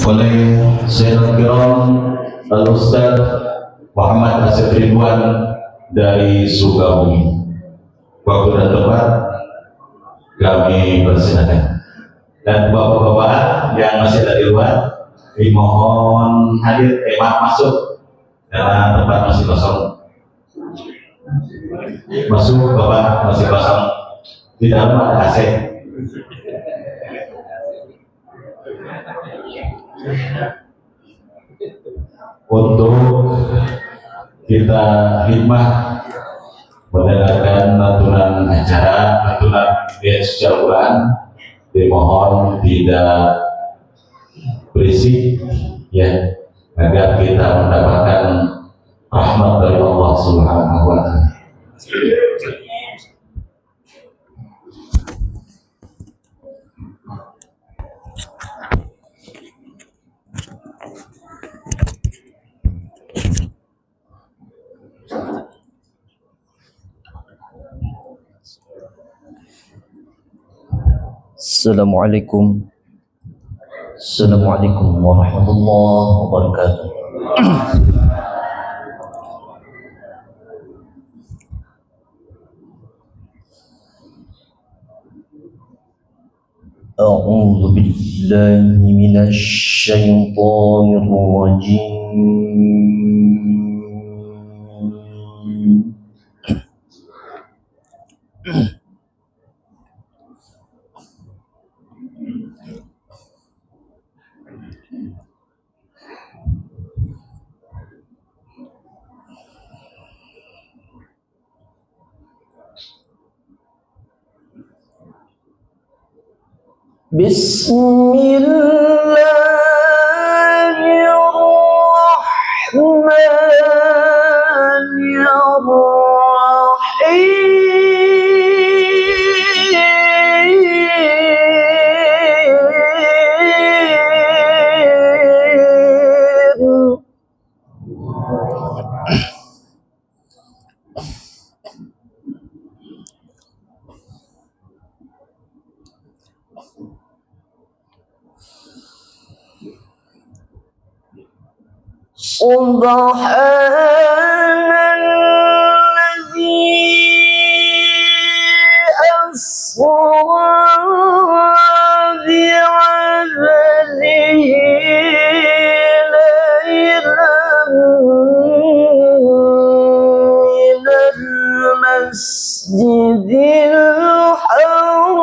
oleh Syekhul Kiram Al-Ustaz Muhammad Asif Ridwan dari Sukabumi. Waktu dan tempat kami persilakan. Dan bapak-bapak yang masih ada di luar dimohon hadir, masuk karena tempat masih kosong. Masuk bapak, masih kosong. Di dalam ada AC. Untuk kita hikmah mendengarkan lantunan acara, lantunan Al-Quran, dimohon tidak berisik, ya, agar kita mendapatkan rahmat dari Allah Subhanahu wa Ta'ala. Assalamualaikum warahmatullahi wabarakatuh. A'udzu billahi minasy syaithanir rajim. Bismillahirrahmanirrahim. Subhanalladzi asra bi'abdihi laylan minal masjidil haram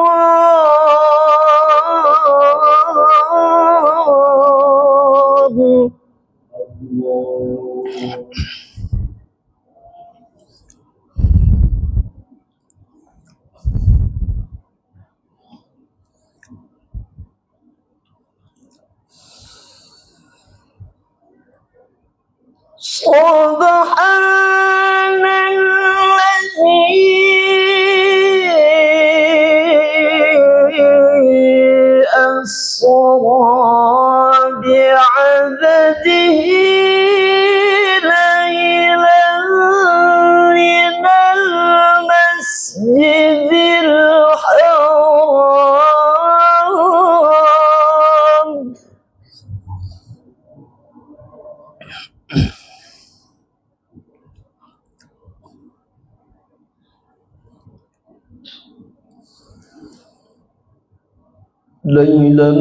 Subhanalladzi asra bi'abdihi laylan minal masjidil haram ليلا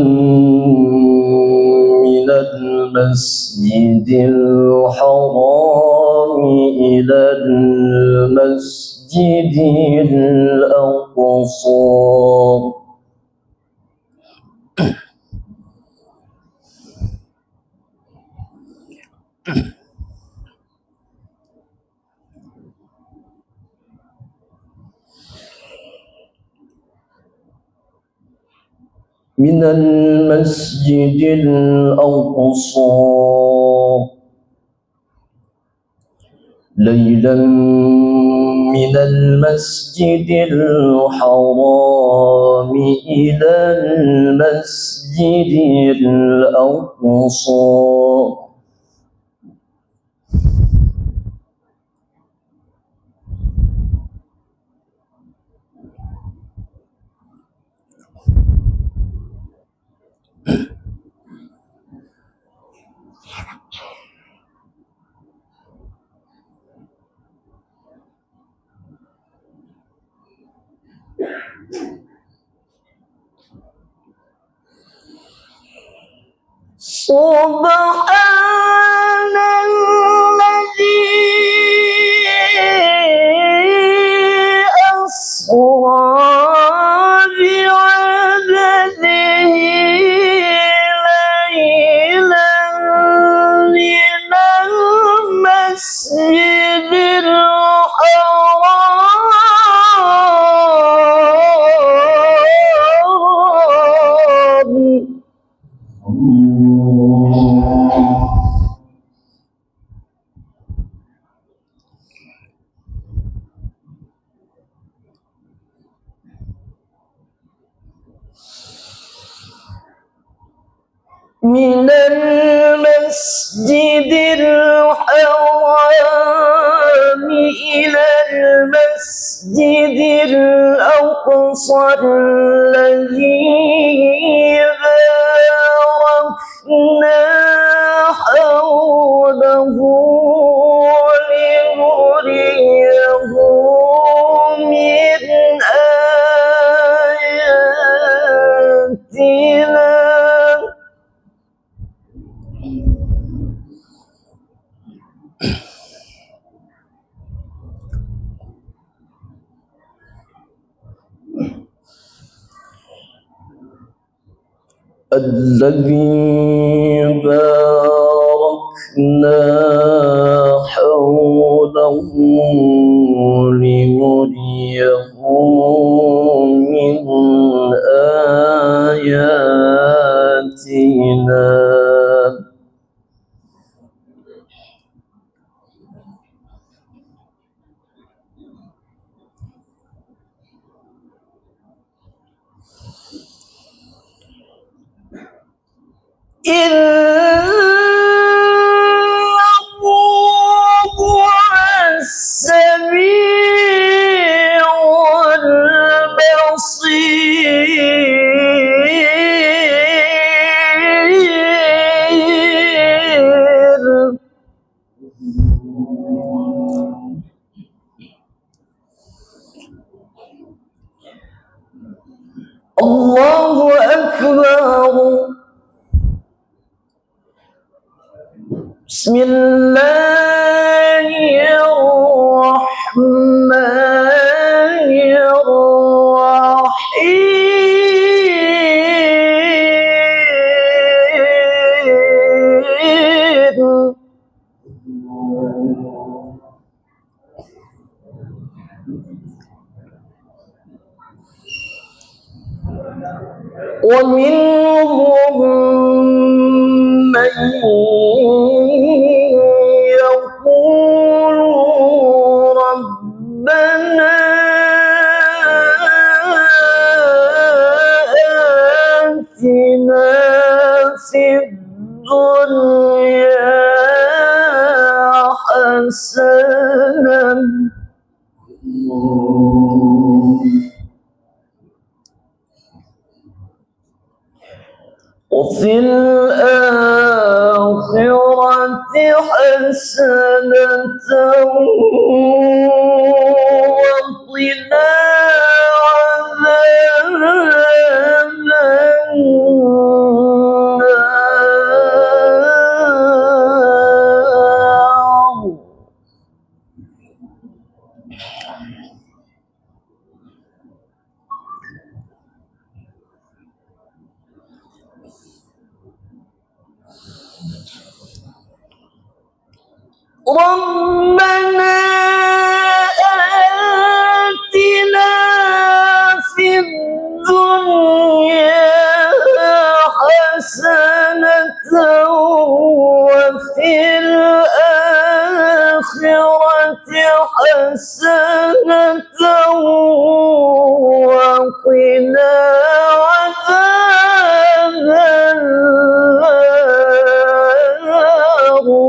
من المسجد الحرام إلى المسجد الأقصى من المسجد الأقصى ليلا من المسجد الحرام إلى المسجد الأقصى Subhanalladzi asra bi'abdihi laylan minal masjidil haram من المسجد الحرام إلى المسجد الأقصى الذي باركنا حوله لنريه من آياتنا الذي باركنا حوله لنريه من آياتنا إنه هو السميع البصير الله أكبر بسم الله الرحمن الرحيم ومنهم من يقول ربنا آتنا في الدنيا حسنة وفي الآخرة حسنة وقنا عذاب النار ربنا آتنا في الدنيا حسنة وفي الآخرة حسنة وقنا عذاب النار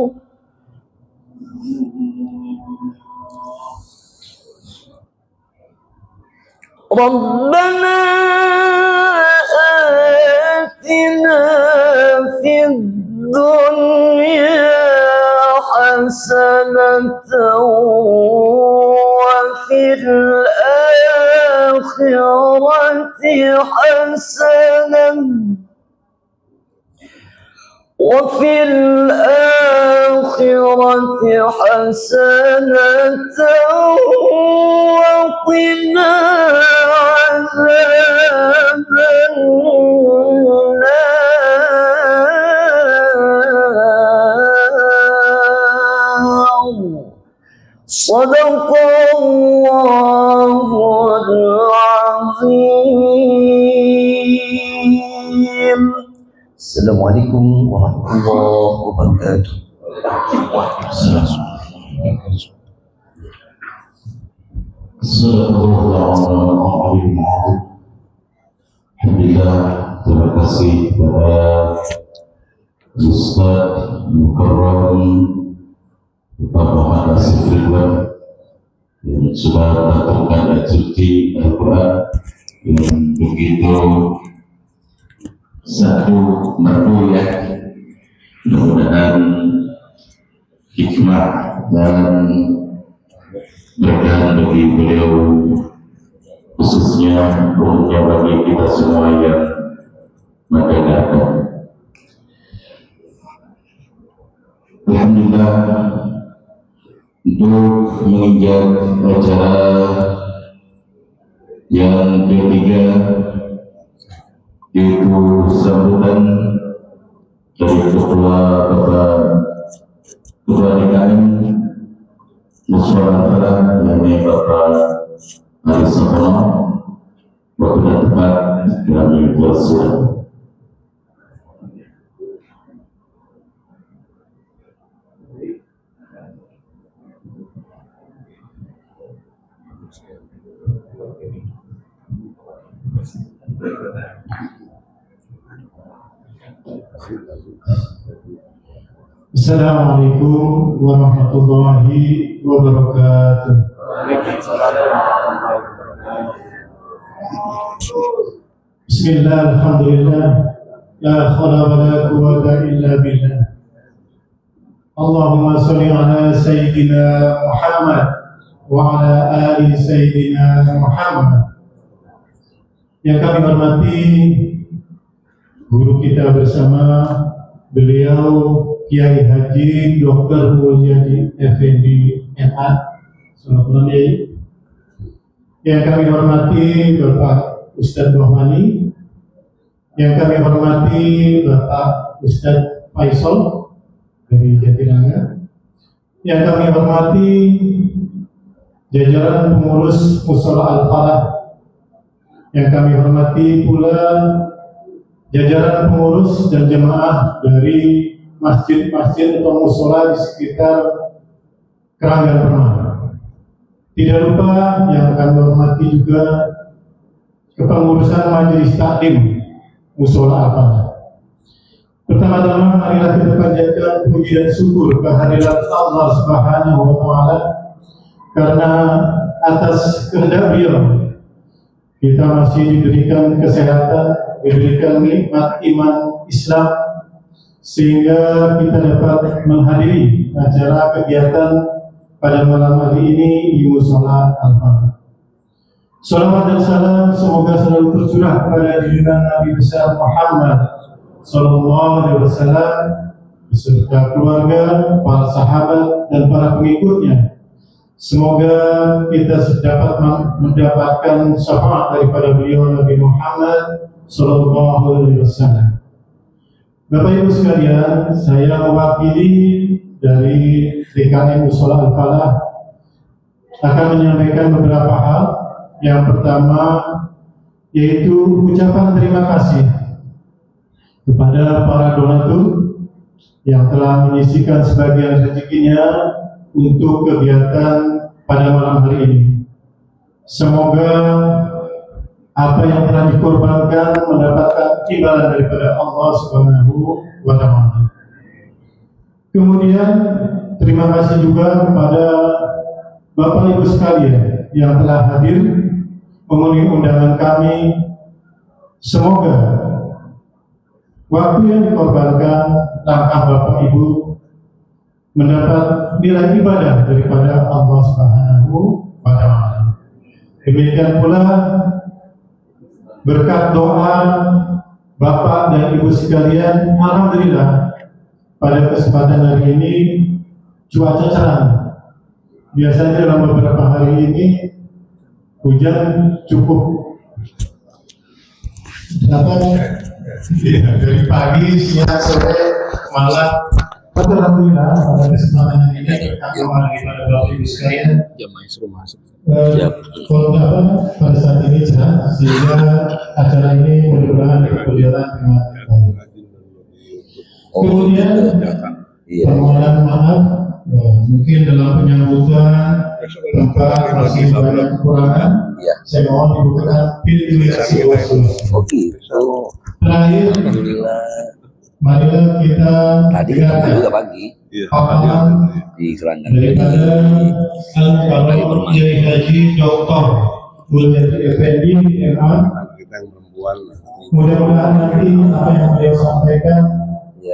ربنا آتنا في الدنيا حسنة وفي الآخرة حسنة وقنا عذاب النار. صدق الله العظيم. Assalamualaikum warahmatullahi wabarakatuh. Alhamdulillah, terima kasih kepada Ustaz Mukarram Bapak Muhammad Asif Ridwan yang sudah datangkan ayat suci Al-Quran yang begitu satu merdu ya, mudah-mudahan hikmah dan berkah bagi beliau, khususnya umumnya bagi kita semua yang mendengarkan. Alhamdulillah, untuk menginjak acara yang ketiga, yaitu sambutan dari Ketua DKM Musyawarah Al-Falah, yakni Bapak Ali Sapono. Waktu dan tempat kami persilakan. Assalamualaikum warahmatullahi wabarakatuh. Bismillah, alhamdulillah, la khawla wa la quwwata illa billah. Allahumma salli ala Sayyidina Muhammad wa ala ali Sayyidina Muhammad. Yang kami hormati guru kita bersama, beliau Kiai Haji Dr. Mulyadi Effendi MA. Selamat Kiai. Yang kami hormati Bapak Ustadz Bahmani, yang kami hormati Bapak Ustadz Faisal dari Jatinangor, yang kami hormati jajaran pengurus Musyawarah Al-Falah, yang kami hormati pula jajaran pengurus dan jemaah dari masjid-masjid atau mushola di sekitar Keranggan Permai. Tidak lupa yang kami hormati juga kepengurusan Majelis Taklim Mushola Al-Falah. Pertama-tama marilah kita panjatkan puji dan syukur kehadirat Allah Subhanahu wa Ta'ala, karena atas kehendak Beliau kita masih diberikan kesehatan, diberikan nikmat iman Islam, sehingga kita dapat menghadiri acara kegiatan pada malam hari ini di Mushola Al-Falah. Salawat dan salam semoga selalu tercurah kepada junjungan Nabi besar Muhammad Sallallahu Alaihi Wasallam beserta keluarga, para sahabat dan para pengikutnya. Semoga kita dapat mendapatkan syafaat daripada beliau Nabi Muhammad Sallallahu Alaihi Wasallam. Bapak Ibu sekalian, saya mewakili dari DKM Mushola Al-Falah akan menyampaikan beberapa hal. Yang pertama yaitu ucapan terima kasih kepada para donatur yang telah menyisihkan sebagian rezekinya untuk kegiatan pada malam hari ini. Semoga apa yang telah dikorbankan mendapatkan imbalan daripada Allah Subhanahu wa Ta'ala. Kemudian terima kasih juga kepada Bapak Ibu sekalian yang telah hadir memenuhi undangan kami. Semoga waktu yang dikorbankan langkah Bapak Ibu mendapat nilai ibadah daripada Allah Subhanahu wa Ta'ala. Demikian pula berkat doa Bapak dan Ibu sekalian, alhamdulillah pada kesempatan hari ini cuaca cerah. Biasanya dalam beberapa hari ini hujan cukup dari pagi, siang, sore, malam. Alhamdulillah pada kesempatan hari ini kepada Bapak Ibu sekalian. Pada saat ini cerah, sehingga acara ini mudah-mudahan berjalan dengan baik. Kemudian permohonan maaf, mungkin dalam penyambutan Bapak masih banyak kekurangan. Saya mohon dibukakan pintu yang terakhir. Marilah kita Tadi juga pagi paparan di Keranggan daripada Al-Baron Kiai Haji Dr. Mulyadi Effendi MA. Mudah-mudahan nanti apa yang beliau sampaikan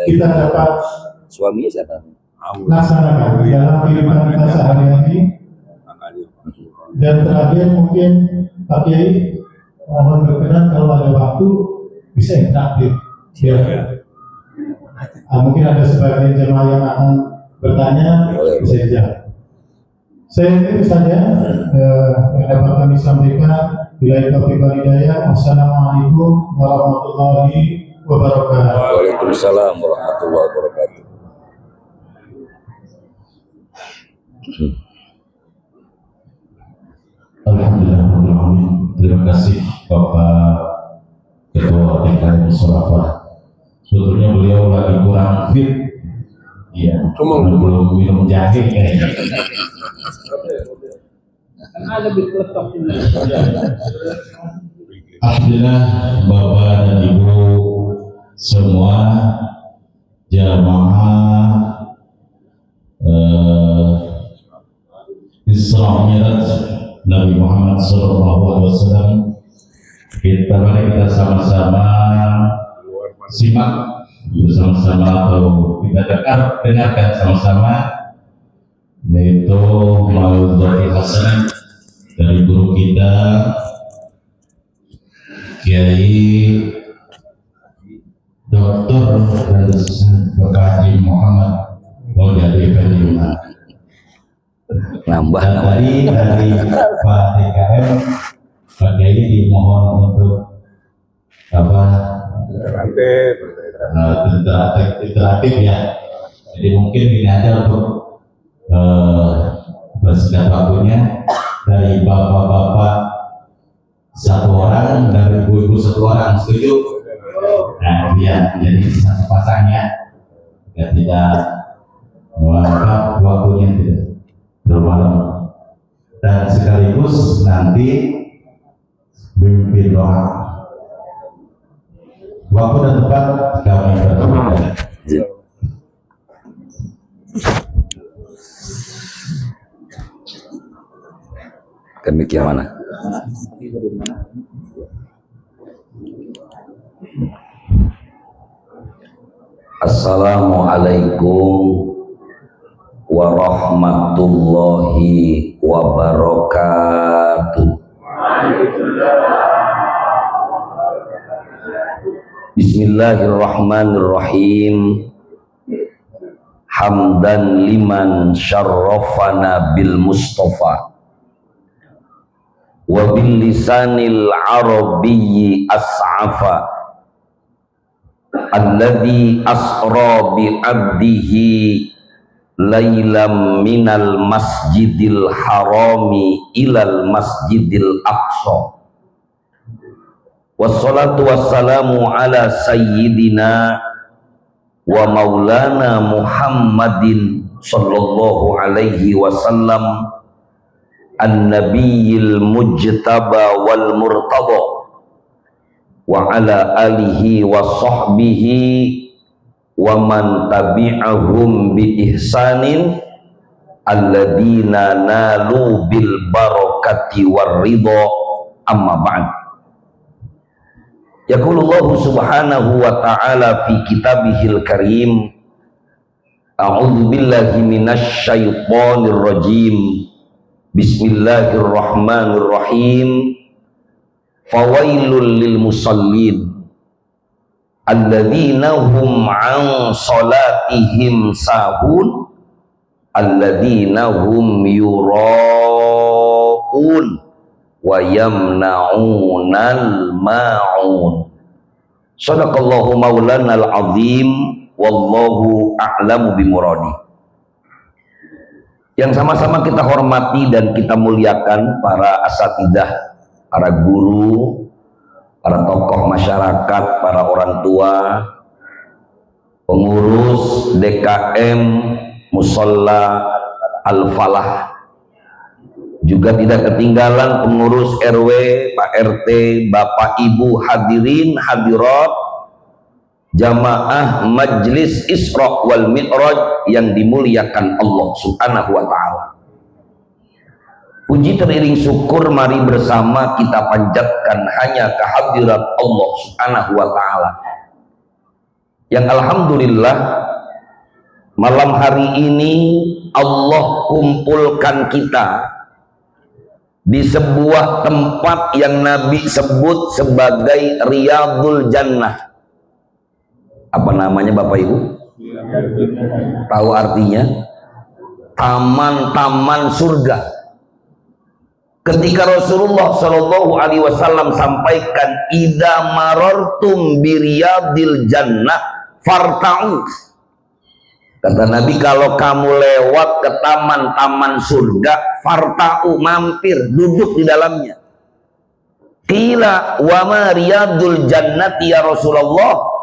kita dapat suaminya siapa? laksanakan dalam kehidupan kita sehari-hari. Dan terakhir mungkin Pak Kiai mohon berkenan kalau ada waktu bisa interaktif. Mungkin ada sebagian jemaah yang akan bertanya, bisa dijawab. Saya ini saja yang dapat kami sampaikan. Bila taufiq wal hidayah. Wassalamualaikum warahmatullahi wabarakatuh. Waalaikumsalam warahmatullahi wabarakatuh. Alhamdulillah, terima kasih Bapak Ketua TKM Musholafah. Sebetulnya beliau lagi kurang fit, iya, belum minum jahe kayaknya. Alhamdulillah, Bapak dan Ibu semua jamaah Isra Mi'raj Nabi Muhammad SAW. Mari kita sama-sama simak bersama-sama atau kita dengarkan sama-sama, yaitu mau'izah hasanah dari guru kita Kiai Dr. Haji Muhammad Mulyadi Effendi. Nambah Tadi dari Pak TKM, Pak Kiai dimohon untuk interaktif ya. Jadi mungkin ini aja untuk bersingkat waktunya, dari bapak-bapak satu orang, dari ibu-ibu satu orang, setuju? Nah, ya, jadi satu pasangnya ya, tidak melengkap waktunya, tidak bermalam, dan sekaligus nanti pimpin doa. Waktu dan tempat kami berbeda. Demikian mana? Assalamualaikum warahmatullahi wabarakatuh. Bismillahirrahmanirrahim. Hamdan liman syarrafana bil Mustafa wa bil lisanil arabiyyi as'afa alladhi asra bi abdihi lailam minal masjidil harami ilal masjidil aqsa. Wassalatu wassalamu ala sayyidina wa maulana Muhammadin sallallahu alaihi wasallam an-nabiyil mujtaba wal murtada wa ala alihi wa sahbihi wa man tabi'ahum bi ihsanin alladina nalu bil barakati war ridha, amma ba'd. Yaqulullahu subhanahu wa ta'ala fi kitabihil karim, a'udzu billahi minasy syaithanir rajim. Bismillahirrahmanirrahim. Fawailul lil musallin alladzina hum an salatihim sahun alladzina hum yura'un wa yamna'unal ma'un. Shadaqallahu maulanal azim, wallahu a'lamu bimuradi. Yang sama-sama kita hormati dan kita muliakan para asatidzah, para guru, para tokoh masyarakat, para orang tua, pengurus DKM Musholla Al-Falah, juga tidak ketinggalan pengurus RW, Pak RT, Bapak Ibu hadirin hadirat, jamaah Majlis Isra wal Mi'raj yang dimuliakan Allah Subhanahu wa ta'ala. Puji teriring syukur mari bersama kita panjatkan hanya kehadirat Allah Subhanahu wa ta'ala, yang alhamdulillah malam hari ini Allah kumpulkan kita di sebuah tempat yang Nabi sebut sebagai Riyadul Jannah. Apa namanya Bapak Ibu? Tahu artinya? Taman-taman surga. Ketika Rasulullah Shallallahu Alaihi Wasallam sampaikan, "Idza marartum bi riyadil jannah farta'u." Kata Nabi, kalau kamu lewat ke taman-taman surga, farta'u, mampir, duduk di dalamnya. Qila wa ma riyadul jannati ya Rasulullah?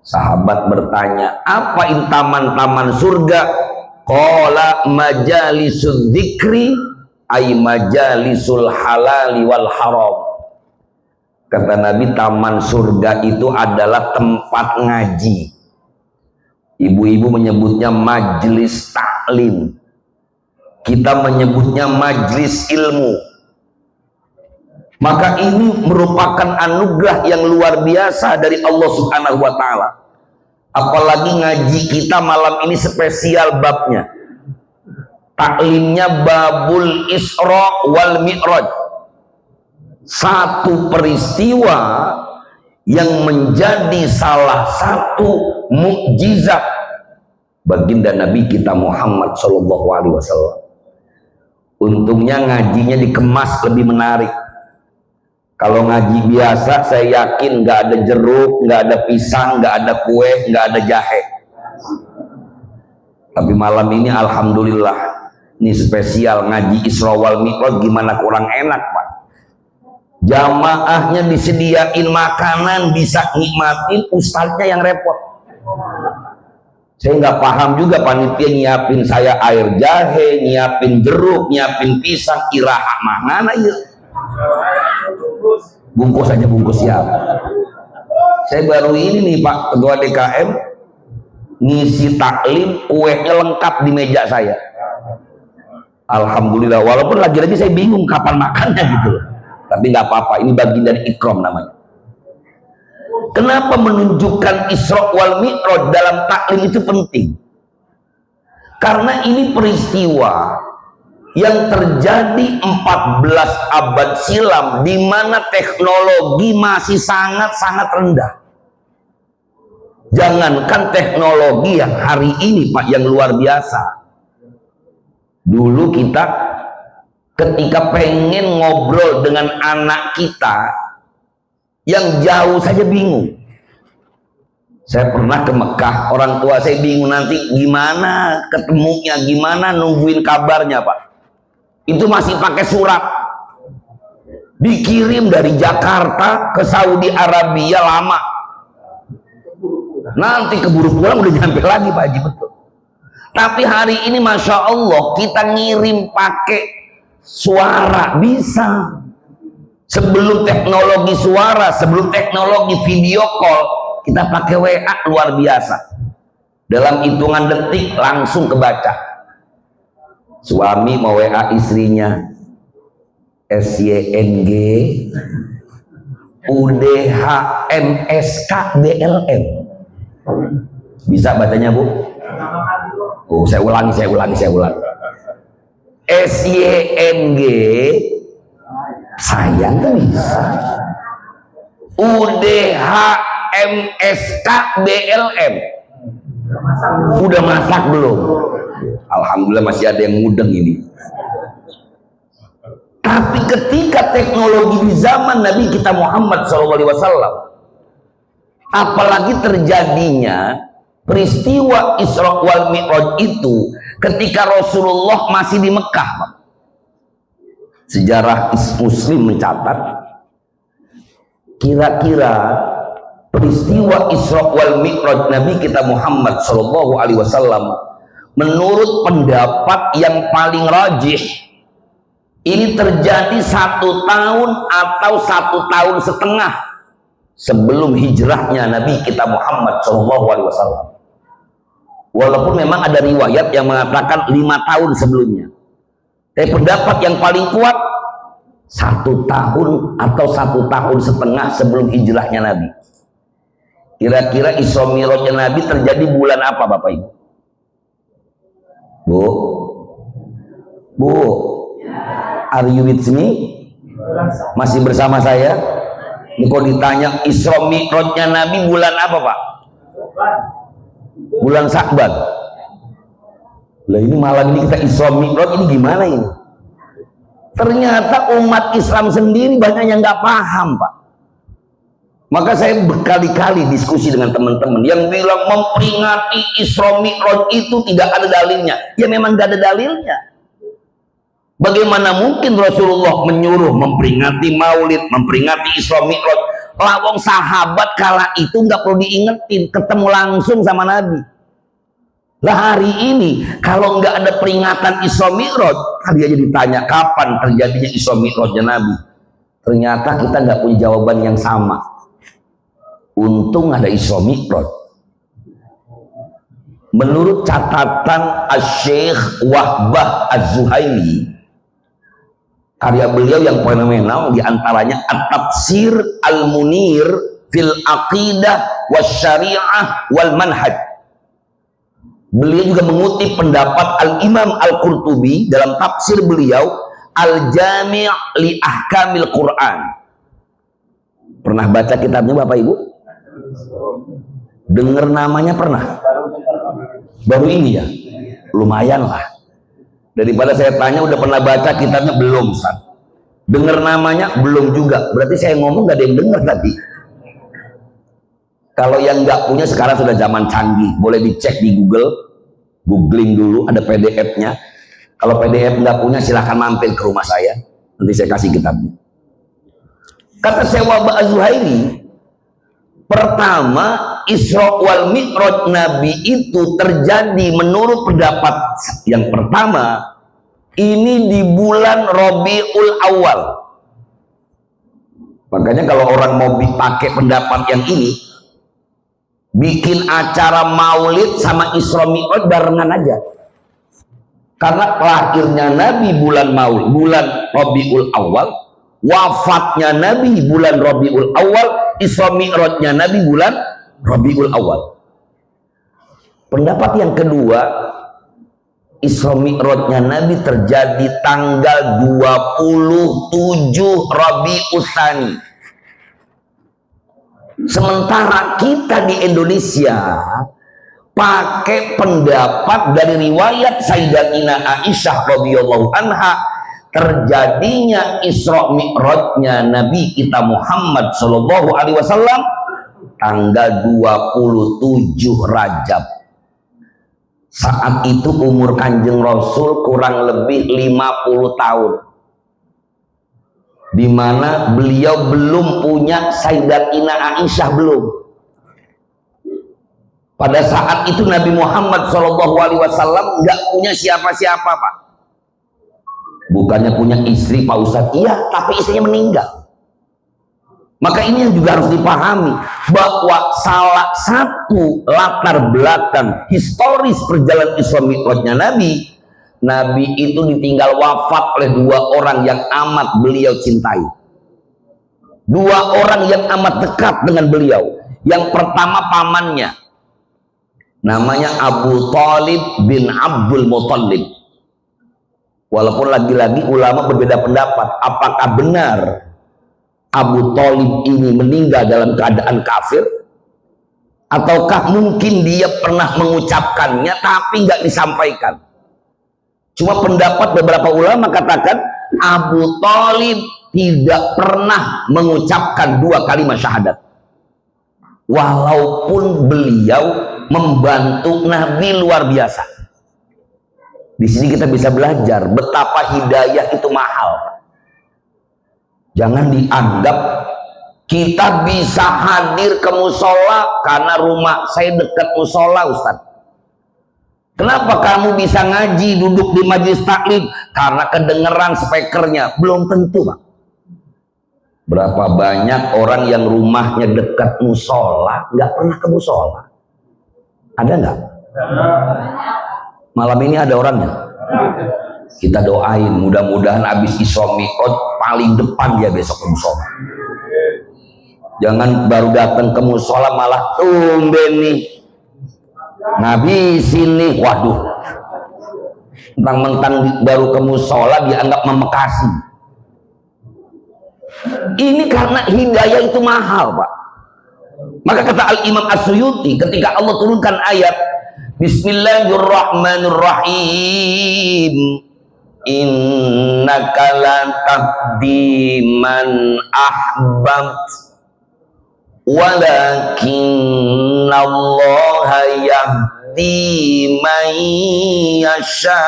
Sahabat bertanya, apa ini taman-taman surga? Qala majalisud dzikri ay majalisul halali wal haram. Kata Nabi, taman surga itu adalah tempat ngaji. Ibu-ibu menyebutnya majlis taklim, kita menyebutnya majlis ilmu. Maka ini merupakan anugerah yang luar biasa dari Allah Subhanahu wa ta'ala. Apalagi ngaji kita malam ini spesial babnya. Taklimnya babul Isra wal Mi'raj. Satu peristiwa yang menjadi salah satu mukjizat baginda Nabi kita Muhammad Shallallahu Alaihi Wasallam. Untungnya ngajinya dikemas lebih menarik. Kalau ngaji biasa, saya yakin nggak ada jeruk, nggak ada pisang, nggak ada kue, nggak ada jahe. Tapi malam ini alhamdulillah, ini spesial ngaji Isra wal Mi'raj, gimana kurang enak Pak. Jamaahnya disediain makanan, bisa nikmatin, ustadznya yang repot. Saya nggak paham juga, panitia nyiapin saya air jahe, nyiapin jeruk, nyiapin pisang, iraha mana ya? Bungkus aja, bungkus siap. Saya baru ini nih Pak Ketua DKM ngisi taklim, kuenya lengkap di meja saya. Alhamdulillah, walaupun lagi-lagi saya bingung kapan makannya gitu. Tapi nggak apa-apa, ini bagian dari ikram namanya. Kenapa menunjukkan Isra wal Mi'raj dalam taklim itu penting? Karena ini peristiwa yang terjadi 14 abad silam, di mana teknologi masih sangat-sangat rendah. Jangankan teknologi yang hari ini Pak, yang luar biasa. Dulu kita ketika pengen ngobrol dengan anak kita yang jauh saja bingung. Saya pernah ke Mekah, orang tua saya bingung nanti gimana ketemunya, gimana nungguin kabarnya Pak. Itu masih pakai surat, dikirim dari Jakarta ke Saudi Arabia lama, nanti keburu pulang udah nyampe lagi Pak Haji, betul. Tapi hari ini Masya Allah kita ngirim pakai suara bisa. Sebelum teknologi suara, sebelum teknologi video call, kita pakai WA luar biasa. Dalam hitungan detik langsung kebaca. Suami mau WA istrinya, SYNG, UDHMSKBLM. Bisa bacanya, Bu? Oh, saya ulangi. SYNG, sayang kan bisa. UDHMSKBLM. Udah masak belum? Alhamdulillah masih ada yang mudeng ini. Tapi ketika teknologi di zaman Nabi kita Muhammad SAW, apalagi terjadinya peristiwa Isra wal Mi'raj itu ketika Rasulullah masih di Mekah, Pak. Sejarah Muslim mencatat kira-kira peristiwa Isra wal Mi'raj Nabi kita Muhammad SAW menurut pendapat yang paling rajih ini terjadi 1 tahun atau 1 tahun setengah sebelum hijrahnya Nabi kita Muhammad SAW. Walaupun memang ada riwayat yang mengatakan 5 tahun sebelumnya. Tapi pendapat yang paling kuat 1 tahun atau 1 tahun setengah sebelum hijrahnya Nabi. Kira-kira Isra Mi'rajnya Nabi terjadi bulan apa, Bapak Ibu? Bu, are you with me? Masih bersama saya? Ini kalau ditanya Isra Mi'rajnya Nabi bulan apa, Pak? Bulan Sya'ban. Lah ini malam ini kita Isra Mi'raj, ini gimana ini? Ternyata umat Islam sendiri banyak yang nggak paham, Pak. Maka saya berkali-kali diskusi dengan teman-teman yang bilang memperingati Isra Mi'raj itu tidak ada dalilnya. Ya memang nggak ada dalilnya. Bagaimana mungkin Rasulullah menyuruh memperingati Maulid, memperingati Isra Mi'raj? Lawang sahabat kala itu nggak perlu diingetin, ketemu langsung sama Nabi. Lah hari ini kalau nggak ada peringatan Isra Mi'raj, tadi aja ditanya kapan terjadinya Isra Mi'rajnya Nabi. Ternyata kita nggak punya jawaban yang sama. Untung ada Isra Mi'raj. Menurut catatan Asy-Syaikh Wahbah Az-Zuhaili, karya beliau yang fenomenal diantaranya At-Tafsir Al-Munir fil Aqidah Wasyari'ah wal Manhaj. Beliau juga mengutip pendapat Al-Imam Al-Qurtubi dalam tafsir beliau Al-Jami' li Ahkamil Quran. Pernah baca kitabnya Bapak Ibu? Dengar namanya pernah? Baru ini ya? Lumayan lah. Daripada saya tanya udah pernah baca kitabnya, belum, Ustaz. Dengar namanya belum juga. Berarti saya ngomong gak ada yang dengar tadi. Kalau yang nggak punya sekarang sudah zaman canggih, boleh dicek di Google, googling dulu, ada PDF-nya. Kalau PDF nggak punya silahkan mampir ke rumah saya, nanti saya kasih kitabnya. Kata Syekh Wahbah Az-Zuhaili, pertama Isra wal Mi'raj Nabi itu terjadi menurut pendapat yang pertama ini di bulan Rabiul Awal. Makanya kalau orang mau pakai pendapat yang ini, bikin acara Maulid sama Isra Mi'raj barengan aja. Karena lahirnya Nabi bulan Maulid, bulan Rabiul Awal, wafatnya Nabi bulan Rabiul Awal, Isra Mi'rajnya Nabi bulan Rabiul Awal. Pendapat yang kedua, Isra Mi'rajnya Nabi terjadi tanggal 27 Rabiul Tsani. Sementara kita di Indonesia pakai pendapat dari riwayat Sayyidatina Aisyah radhiyallahu anha, terjadinya Isra Mi'rajnya Nabi kita Muhammad sallallahu alaihi wasallam tanggal 27 Rajab. Saat itu umur Kanjeng Rasul kurang lebih 50 tahun. Di mana beliau belum punya Sayyidatina Aisyah, belum. Pada saat itu Nabi Muhammad SAW nggak punya siapa-siapa, Pak. Bukannya punya istri, Pak Ustadz, iya, tapi istrinya meninggal. Maka ini yang juga harus dipahami, bahwa salah satu latar belakang historis perjalanan Isra Mi'rajnya Nabi itu ditinggal wafat oleh 2 orang yang amat beliau cintai. Dua orang yang amat dekat dengan beliau. Yang pertama pamannya, namanya Abu Thalib bin Abdul Muthalib. Walaupun lagi-lagi ulama berbeda pendapat, apakah benar Abu Thalib ini meninggal dalam keadaan kafir, ataukah mungkin dia pernah mengucapkannya tapi nggak disampaikan. Cuma pendapat beberapa ulama katakan Abu Thalib tidak pernah mengucapkan dua kalimat syahadat, walaupun beliau membantu Nabi luar biasa. Di sini kita bisa belajar betapa hidayah itu mahal. Jangan dianggap kita bisa hadir ke musola karena rumah saya dekat musola, Ustaz. Kenapa kamu bisa ngaji duduk di majelis taklim? Karena kedengeran speakernya. Belum tentu, Pak. Berapa banyak orang yang rumahnya dekat musola nggak pernah ke musola? Ada nggak? Malam ini ada orangnya. Kita doain mudah-mudahan abis Isra Mi'raj paling depan dia besok ke musola. Jangan baru datang ke musola malah tumben nih ngabisin nih. Waduh, mentang-mentang baru ke musola dianggap memekasi. Ini karena hidayah itu mahal, Pak. Maka kata Al-Imam As-Suyuti ketika Allah turunkan ayat Bismillahirrahmanirrahim, innaka la tahdi man ahbabt walakinallaha yahdi man yasha.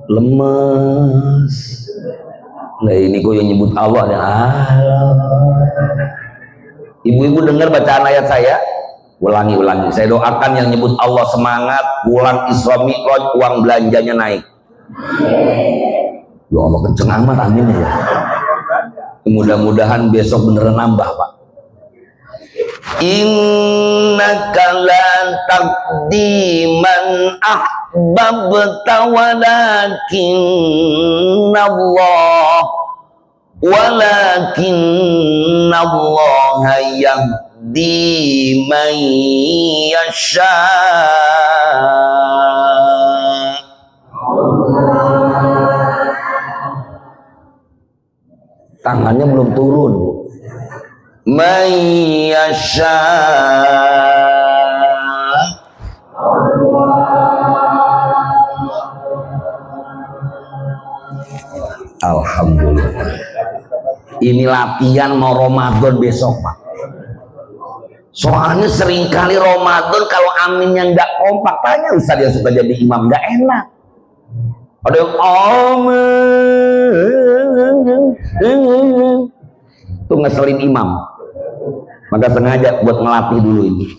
Lemes. Nah ini kok yang nyebut Allah ada Ibu-ibu dengar bacaan ayat saya, ulangi. Saya doakan yang nyebut Allah semangat, bulan Isra Mi'raj uang belanjanya naik. Ya Allah kenceng amat amin ya. Mudah-mudahan besok beneran nambah, Pak. Innaka lan tahdi man ahbabta walakinallaha yahdi man yasha. Tangannya belum turun, Bu. Man yasha. Alhamdulillah. Ini latihan mau Ramadan besok, Pak. Soalnya seringkali Ramadan kalau aminnya nggak kompak, tanya Ustaz yang suka jadi imam, nggak enak. Ada yang amin tuh ngeselin imam. Maka sengaja buat ngelatih dulu ini.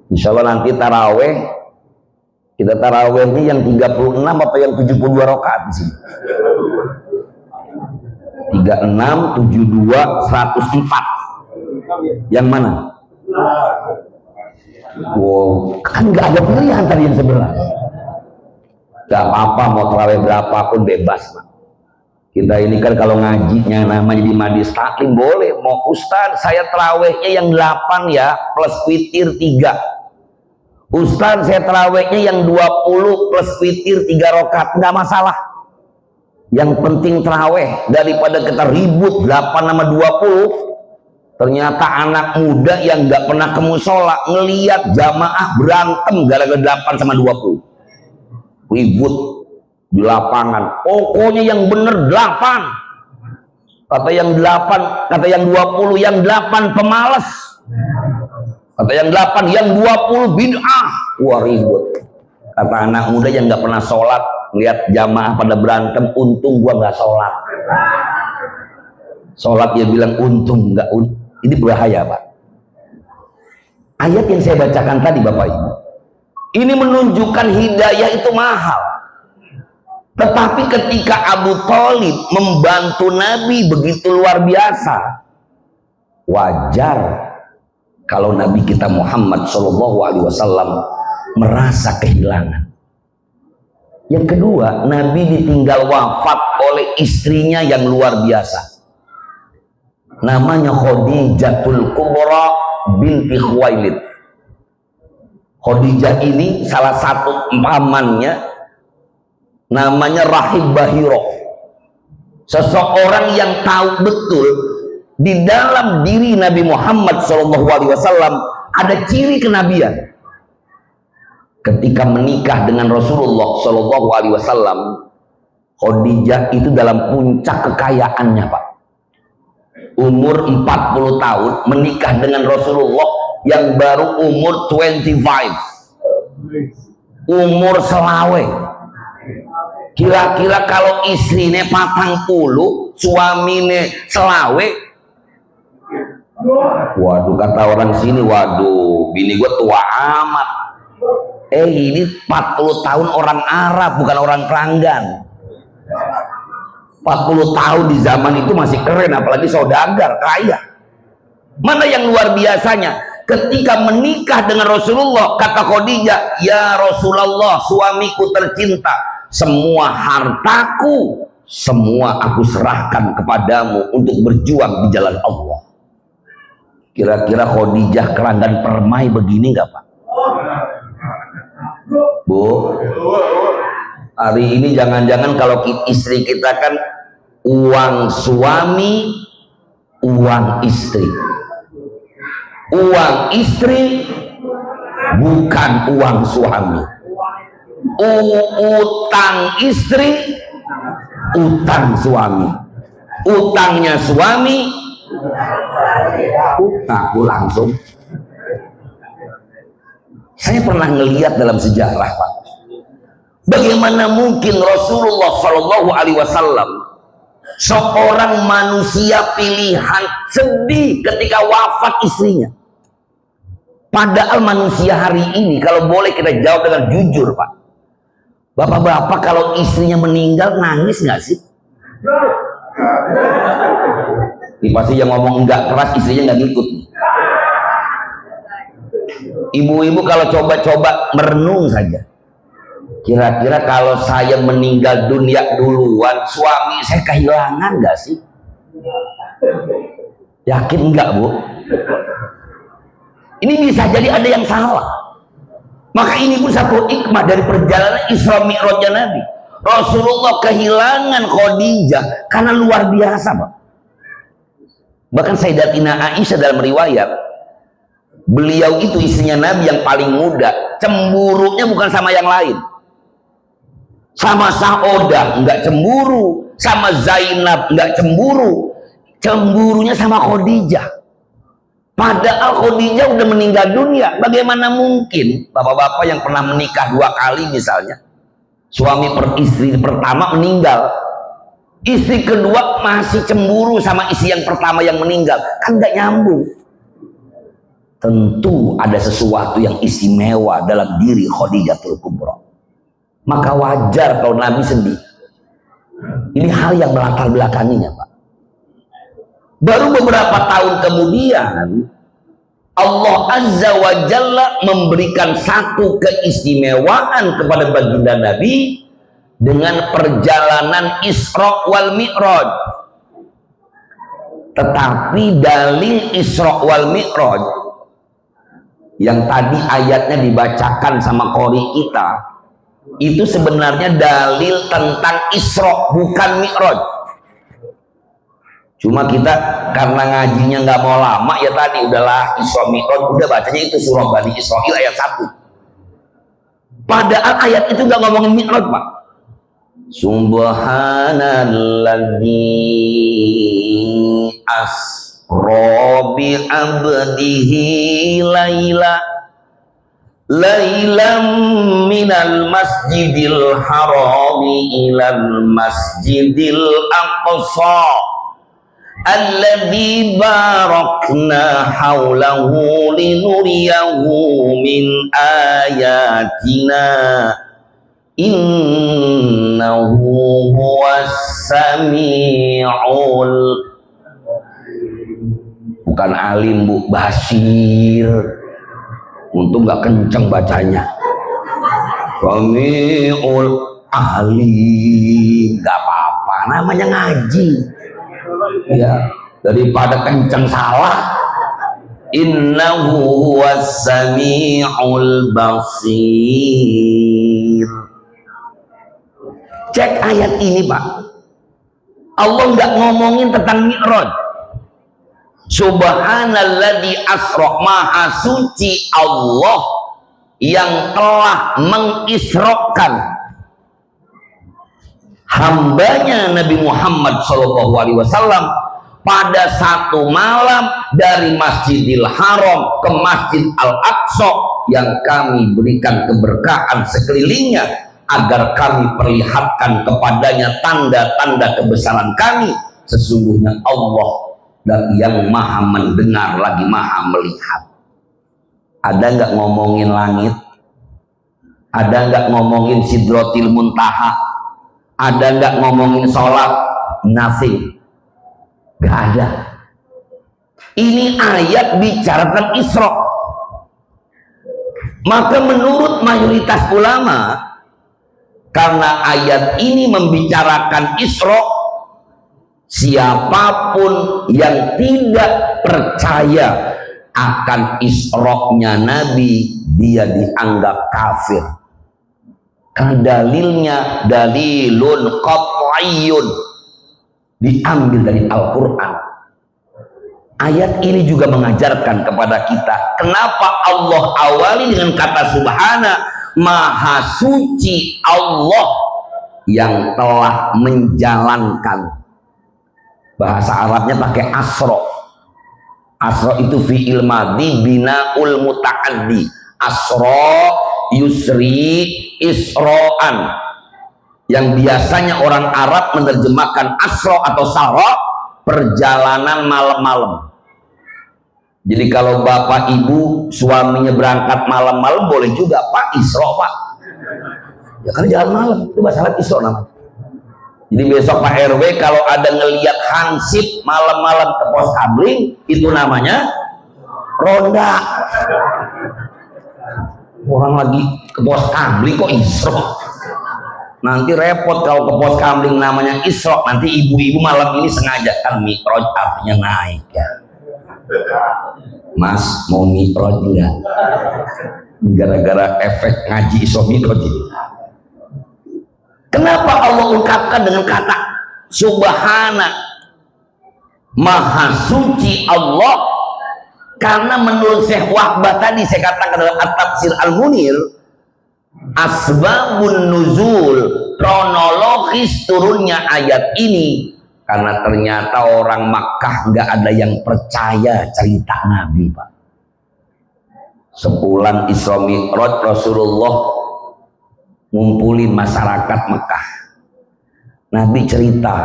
Insya Allah nanti taraweh, kita taraweh ini yang 36 apa yang 72 rakaat di sini. 36, 72, 104. Yang mana? Wow, kan nggak ada pilihan tadi yang sebelah. Gak apa-apa mau taraweh berapapun bebas, Pak. Kita ini kan kalau ngajinya namanya di majelis taklim boleh. Mau Ustaz saya tarawehnya yang 8 ya plus witir 3. Ustaz saya tarawehnya yang 20 plus witir 3 rakaat, nggak masalah. Yang penting taraweh, daripada kita ribut 8 sama 20. Ternyata anak muda yang nggak pernah ke musola ngelihat jamaah berantem gara-gara 8 sama 20. Ribut di lapangan. Pokoknya yang bener 8. Kata yang 8, kata yang 20, yang 8 pemalas. Kata yang 8, yang 20 bid'ah. Wah ribut. Kata anak muda yang nggak pernah sholat, lihat jamaah pada berantem, untung gua nggak sholat. Sholat dia bilang untung nggak. Ini bahaya, Pak. Ayat yang saya bacakan tadi, Bapak Ibu, ini menunjukkan hidayah itu mahal. Tetapi ketika Abu Thalib membantu Nabi begitu luar biasa, wajar kalau Nabi kita Muhammad SAW merasa kehilangan. Yang kedua, Nabi ditinggal wafat oleh istrinya yang luar biasa. Namanya Khadijatul Kubra binti Khuwailid. Khadijah ini salah satu pamannya namanya Rahib Bahiro. Seseorang yang tahu betul di dalam diri Nabi Muhammad SAW ada ciri kenabian. Ketika menikah dengan Rasulullah SAW, Khadijah itu dalam puncak kekayaannya, Pak. Umur 40 tahun menikah dengan Rasulullah yang baru umur 25, umur selawe. Kira-kira kalau istrinya 40, suaminya selawe, waduh, kata orang sini, waduh, bini gue tua amat. Ini 40 tahun orang Arab, bukan orang Keranggan. 40 tahun di zaman itu masih keren, apalagi saudagar, kaya. Mana yang luar biasanya? Ketika menikah dengan Rasulullah, kata Khadijah, ya Rasulullah, suamiku tercinta, semua hartaku, semua aku serahkan kepadamu untuk berjuang di jalan Allah. Kira-kira Khadijah Keranggan Permai begini nggak, Pak? Bu, hari ini jangan-jangan kalau istri kita kan uang suami, uang istri. Uang istri bukan uang suami. Utang istri, utang suami. Utangnya suami, utangku langsung. Saya pernah ngelihat dalam sejarah, Pak, bagaimana mungkin Rasulullah SAW, seorang manusia pilihan, sedih ketika wafat istrinya. Padahal manusia hari ini, kalau boleh kita jawab dengan jujur, Pak, bapak-bapak kalau istrinya meninggal nangis nggak sih? Ini pasti yang ngomong enggak keras, istrinya nggak ngikut. Ibu-ibu kalau coba-coba merenung saja, kira-kira kalau saya meninggal dunia duluan, suami saya kehilangan nggak sih? Yakin enggak, Bu? Ini bisa jadi ada yang salah. Maka ini pun satu hikmah dari perjalanan Isra Mi'rajnya Nabi. Rasulullah kehilangan Khadijah karena luar biasa, Pak. Bahkan Sayyidatina Aisyah dalam riwayat, beliau itu istrinya Nabi yang paling muda, cemburunya bukan sama yang lain. Sama Saudah enggak cemburu, sama Zainab enggak cemburu, cemburunya sama Khadijah. Padahal Khadijah udah meninggal dunia. Bagaimana mungkin bapak-bapak yang pernah menikah 2 kali misalnya, suami istri pertama meninggal, istri kedua masih cemburu sama istri yang pertama yang meninggal, kan nggak nyambung. Tentu ada sesuatu yang istimewa dalam diri Khadijatul Kubra. Maka wajar kalau Nabi sedih. Ini hal yang melatar belakanginya, Pak. Baru beberapa tahun kemudian Allah Azza wa Jalla memberikan satu keistimewaan kepada baginda Nabi dengan perjalanan Isra wal Mi'raj. Tetapi dalil Isra wal Mi'raj yang tadi ayatnya dibacakan sama qori kita, itu sebenarnya dalil tentang Isra, bukan Mi'raj. Cuma kita karena ngajinya nggak mau lama, ya tadi udahlah Isra Mi'raj, udah bacanya itu surah Bani Israil ayat 1. Padahal ayat itu nggak ngomongin Mi'raj, Pak. Subhanalladzi asra bi abdihi lailam minal masjidil harami ilal masjidil aqsa alladzi barakna haulahu linuriyahu min ayatina innahu huwas sami'ul, bukan alim, Bu, basir. Untung nggak kenceng bacanya. Sami'ul, alim, nggak apa-apa, namanya ngaji. Ya, daripada kenceng salah. Innahu huwas sami'ul basir. Cek ayat ini, Pak. Allah nggak ngomongin tentang Mi'raj. Subhanalladzi asra, maha suci Allah yang telah mengisrokan hambanya Nabi Muhammad SAW pada satu malam dari Masjidil Haram ke Masjid Al-Aqsa yang kami berikan keberkahan sekelilingnya agar kami perlihatkan kepadanya tanda-tanda kebesaran kami. Sesungguhnya Allah yang maha mendengar lagi maha melihat. Ada nggak ngomongin langit? Ada nggak ngomongin Sidratil Muntaha? Ada nggak ngomongin sholat? Nothing. Nggak ada. Ini ayat bicara tentang Isra. Maka menurut mayoritas ulama, karena ayat ini membicarakan Isra, siapapun yang tidak percaya akan Isra-nya Nabi, dia dianggap kafir. Karena dalilnya dalilun qat'iyyun, diambil dari Al-Quran. Ayat ini juga mengajarkan kepada kita kenapa Allah awali dengan kata subhana, maha suci Allah yang telah menjalankan. Bahasa Arabnya pakai asro. Asro itu fi'il madhi binaul muta'addi. Asro yusri isro'an, yang biasanya orang Arab menerjemahkan asro atau saro, perjalanan malam-malam. Jadi kalau bapak ibu suaminya berangkat malam-malam boleh juga, Pak, isro Pak. Ya kan jalan malam, itu bahasa Arab isro namanya. Jadi besok Pak RW kalau ada ngelihat hansip malam-malam ke pos kabling, itu namanya ronda. Orang lagi ke pos kabling kok isro? Nanti repot kalau ke pos kabling namanya isro. Nanti ibu-ibu malam ini sengaja, kan Mi'raj artinya naik ya. Mas mau Mi'raj enggak? Gara-gara efek ngaji Isra Mi'raj. Kenapa Allah ungkapkan dengan kata subhana, maha suci Allah? Karena menurut Syekh Wahbah tadi saya katakan dalam At-Tafsir Al-Munir, asbabun nuzul, kronologis turunnya ayat ini karena ternyata orang Makkah nggak ada yang percaya cerita Nabi, Pak. Sepulang Isra Mi'raj, Rasulullah ngumpulin masyarakat Mekah. Nabi cerita,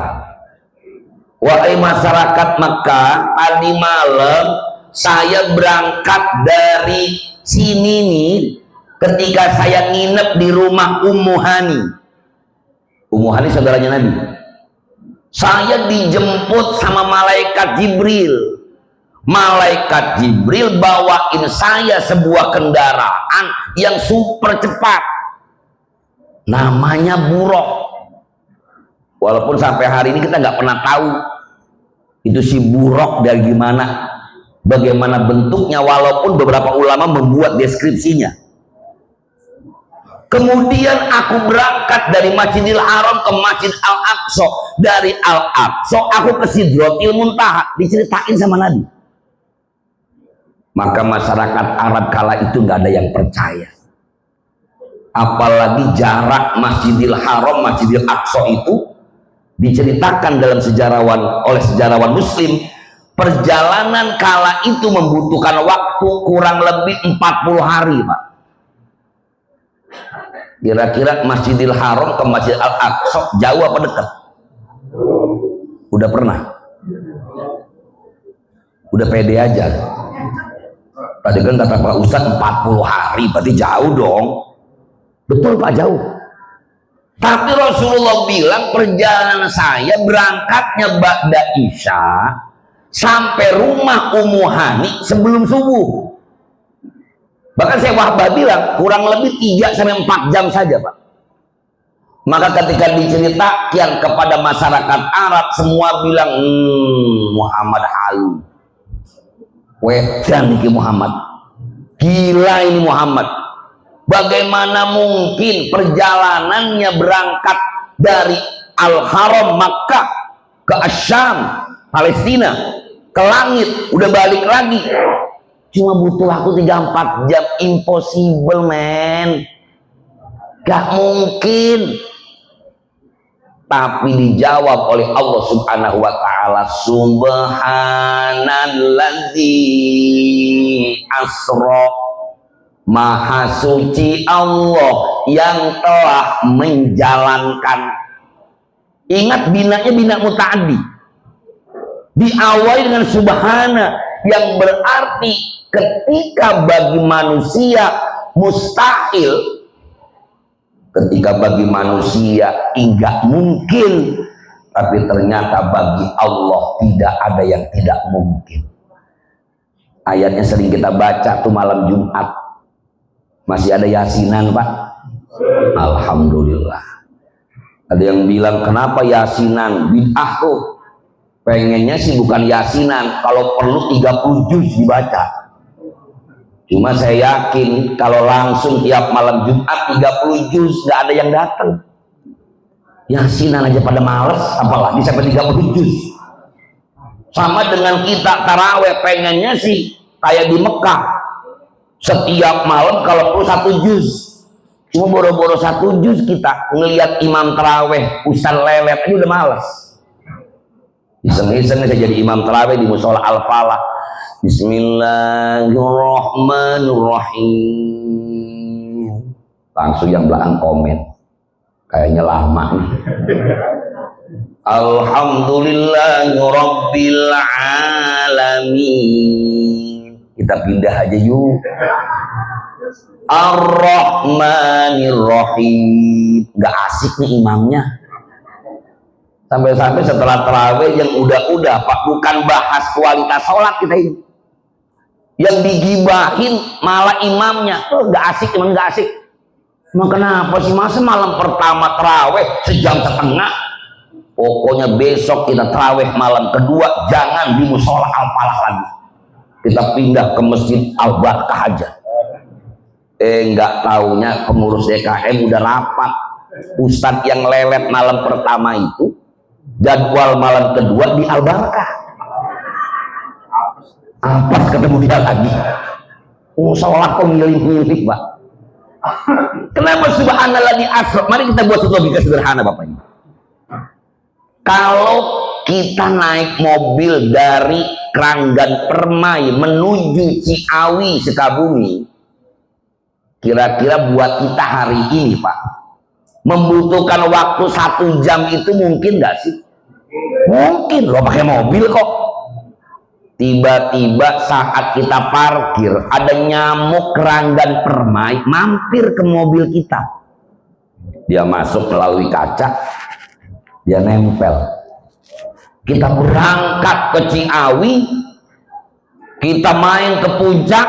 wahai masyarakat Mekah, tadi malam saya berangkat dari sini nih, ketika saya nginep di rumah Ummu Hani. Ummu Hani saudaranya Nabi. Saya dijemput sama malaikat Jibril. Malaikat Jibril bawain saya sebuah kendaraan yang super cepat. Namanya Buraq. Walaupun sampai hari ini kita nggak pernah tahu itu si Buraq dari gimana, bagaimana bentuknya, walaupun beberapa ulama membuat deskripsinya. Kemudian aku berangkat dari Masjidil Haram ke Masjid Al-Aqsa. Dari Al-Aqsa aku ke Sidratil Muntaha, diceritain sama Nabi. Maka masyarakat Arab kala itu nggak ada yang percaya. Apalagi jarak Masjidil Haram, Masjidil Aqsa itu diceritakan dalam oleh sejarawan Muslim, perjalanan kala itu membutuhkan waktu kurang lebih 40 hari, Pak. Kira-kira Masjidil Haram ke Masjid Al-Aqsa jauh apa dekat? Udah pernah? Udah pede aja. Tadi kan kata Pak Ustadz 40 hari, berarti jauh dong. Betul Pak, jauh. Tapi Rasulullah bilang perjalanan saya berangkatnya ba'da Isya sampai rumah Ummu Hani sebelum subuh. Bahkan saya Wahbah bilang kurang lebih 3 sampai 4 jam saja, Pak. Maka ketika diceritakan kepada masyarakat Arab, semua bilang, Muhammad halu, wedan ini Muhammad, gila ini Muhammad. Bagaimana mungkin perjalanannya berangkat dari Al-Haram Makkah ke Asyam Palestina, ke langit, udah balik lagi, cuma butuh waktu 3-4 jam. Impossible, man, gak mungkin. Tapi dijawab oleh Allah Subhanahu wa ta'ala, subhanalladzi asra, maha suci Allah yang telah menjalankan. Ingat binanya bina muta'addi, diawali dengan subhana, yang berarti ketika bagi manusia mustahil, ketika bagi manusia enggak mungkin, tapi ternyata bagi Allah tidak ada yang tidak mungkin. Ayatnya sering kita baca tuh malam Jumat. Masih ada yasinan, Pak? Alhamdulillah. Ada yang bilang, kenapa yasinan? Bid'ah tuh. Pengennya sih bukan yasinan, kalau perlu 30 juz dibaca. Cuma saya yakin kalau langsung tiap malam Jumat 30 juz gak ada yang datang. Yasinan aja pada males, apalagi sampai 30 juz. Sama dengan kita taraweh, pengennya sih kayak di Mekah, setiap malam kalau perlu 1 juz. Cuma boro-boro 1 juz kita ngelihat imam taraweh usan lelet aja udah males. Iseng-iseng saya jadi imam taraweh di musola Al-Falah. Bismillahirrahmanirrahim. Langsung yang belakang komen, kayaknya lama nih. Alhamdulillahirabbil alamin. Kita pindah aja yuk. Ar-Rahmanir-Rahim. Gak asik nih imamnya. Sampai-sampai setelah tarawih yang udah Pak, bukan bahas kualitas sholat kita ini, yang digibahin malah imamnya. Gak asik, emang gak asik. Emang kenapa sih, masa malam pertama tarawih sejam setengah? Pokoknya besok kita tarawih malam kedua jangan di musola Al-Falah lagi, kita pindah ke masjid Al-Barkah aja. Nggak taunya pengurus DKM udah rapat, ustadz yang lelet malam pertama itu jadwal malam kedua di Al-Barkah. Apa ketemu dia lagi? Sholat kok milih-milih, Pak. Kenapa subhanallah di asr? Mari kita buat satu logika sederhana, Bapak ini. Kalau kita naik mobil dari Kranggan Permai menuju Ciawi Sukabumi, kira-kira buat kita hari ini, Pak, membutuhkan waktu 1 jam itu mungkin nggak sih? Mungkin loh, pakai mobil kok. Tiba-tiba saat kita parkir ada nyamuk Kranggan Permai mampir ke mobil kita. Dia masuk melalui kaca, dia nempel. Kita berangkat ke Ciawi, kita main ke puncak,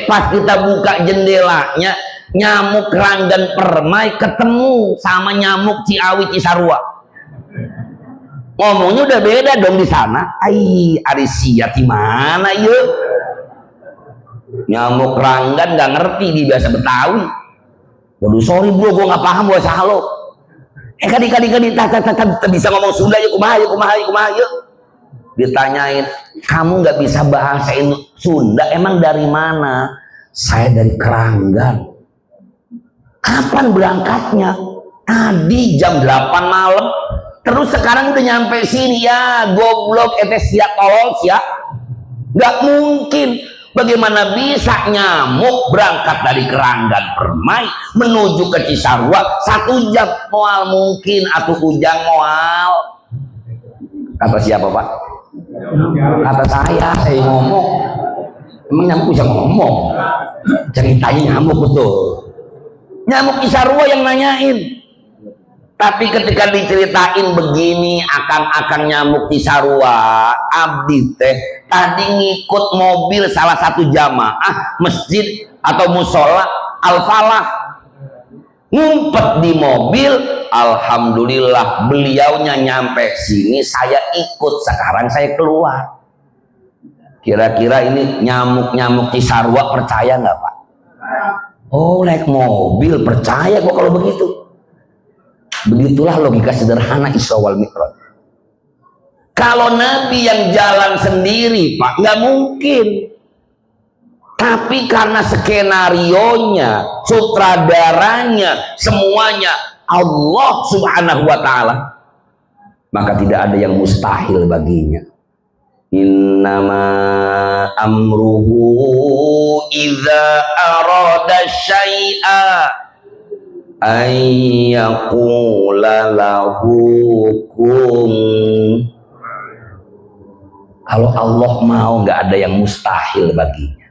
pas kita buka jendelanya, nyamuk Kranggan Permai ketemu sama nyamuk Ciawi Cisarua. Ngomongnya udah beda dong di sana. Arisia di mana yuk? Nyamuk Kranggan nggak ngerti, dia biasa Betawi. Waduh, sorry bro, gue nggak paham bahasa halo. Kadi bisa ngomong Sunda yuk, kumaha yuk. Ditanyain, kamu nggak bisa bahasa Sunda, emang dari mana? Saya dari Kranggan. Kapan berangkatnya? Tadi jam 8 malam. Terus sekarang udah nyampe sini ya, goblok, siap tolol siap. Nggak mungkin. Bagaimana bisa nyamuk berangkat dari Kranggan Permai menuju ke Cisarua 1 jam? Moal mungkin, atau ujang moal. Kata siapa, Pak? Kata saya ngomong. Emang nyamuk bisa ngomong? Ceritanya nyamuk betul. Nyamuk Cisarua yang nanyain. Tapi ketika diceritain begini, akan nyamuk Cisarua, abdi teh tadi ngikut mobil salah satu jamaah masjid atau musola Al-Falah. ngumpet di mobil. Alhamdulillah beliaunya nyampe sini, saya ikut, sekarang saya keluar. Kira-kira ini nyamuk-nyamuk Cisarua percaya nggak Pak? Oh, naik mobil percaya kok kalau begitu. Begitulah logika sederhana Isra wal Mi'raj. Kalau Nabi yang jalan sendiri Pak, nggak mungkin. Tapi karena skenarionya, sutradaranya, semuanya Allah Subhanahu wa Ta'ala, maka tidak ada yang mustahil baginya. Innama amruhu idza arada syai'a ayyaqula lahu kun. Kalau Allah mau, nggak ada yang mustahil baginya.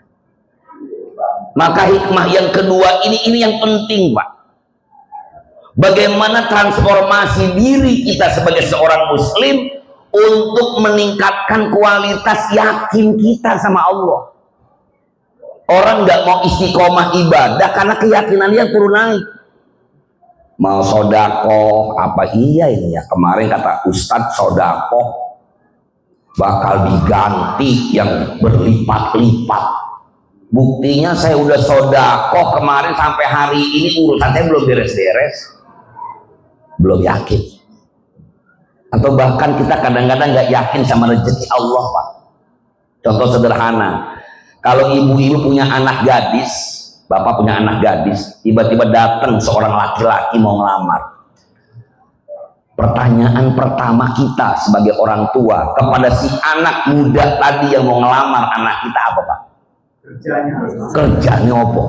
Maka hikmah yang kedua ini yang penting Pak. Bagaimana transformasi diri kita sebagai seorang muslim untuk meningkatkan kualitas yakin kita sama Allah. Orang nggak mau istiqomah ibadah karena keyakinannya turun naik. Mau sodakoh apa iya ini ya, kemarin kata Ustadz sodakoh bakal diganti yang berlipat-lipat. Buktinya saya udah sodakoh kemarin sampai hari ini urusan saya belum beres-beres, belum yakin. Atau bahkan kita kadang-kadang nggak yakin sama rezeki Allah Pak. Contoh sederhana, kalau ibu-ibu punya anak gadis, bapak punya anak gadis, tiba-tiba datang seorang laki-laki mau ngelamar. Pertanyaan pertama kita sebagai orang tua kepada si anak muda tadi yang mau ngelamar anak kita apa Pak? Kerjanya apa?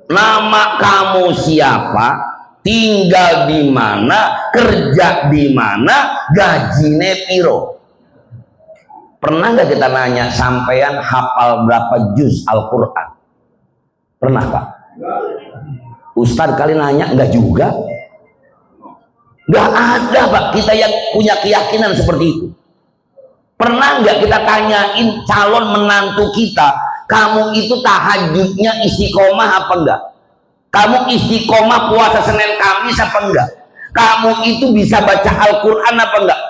Nama kamu siapa? Tinggal di mana? Kerja di mana? Gajine piro? Pernah nggak kita nanya sampean hafal berapa juz Al-Quran? Pernah Pak? Ustadz kali nanya nggak juga? Nggak ada Pak kita yang punya keyakinan seperti itu. Pernah nggak kita tanyain calon menantu kita, kamu itu tahajudnya istiqomah apa enggak? Kamu istiqomah puasa Senin Kamis apa enggak? Kamu itu bisa baca Al-Quran apa enggak?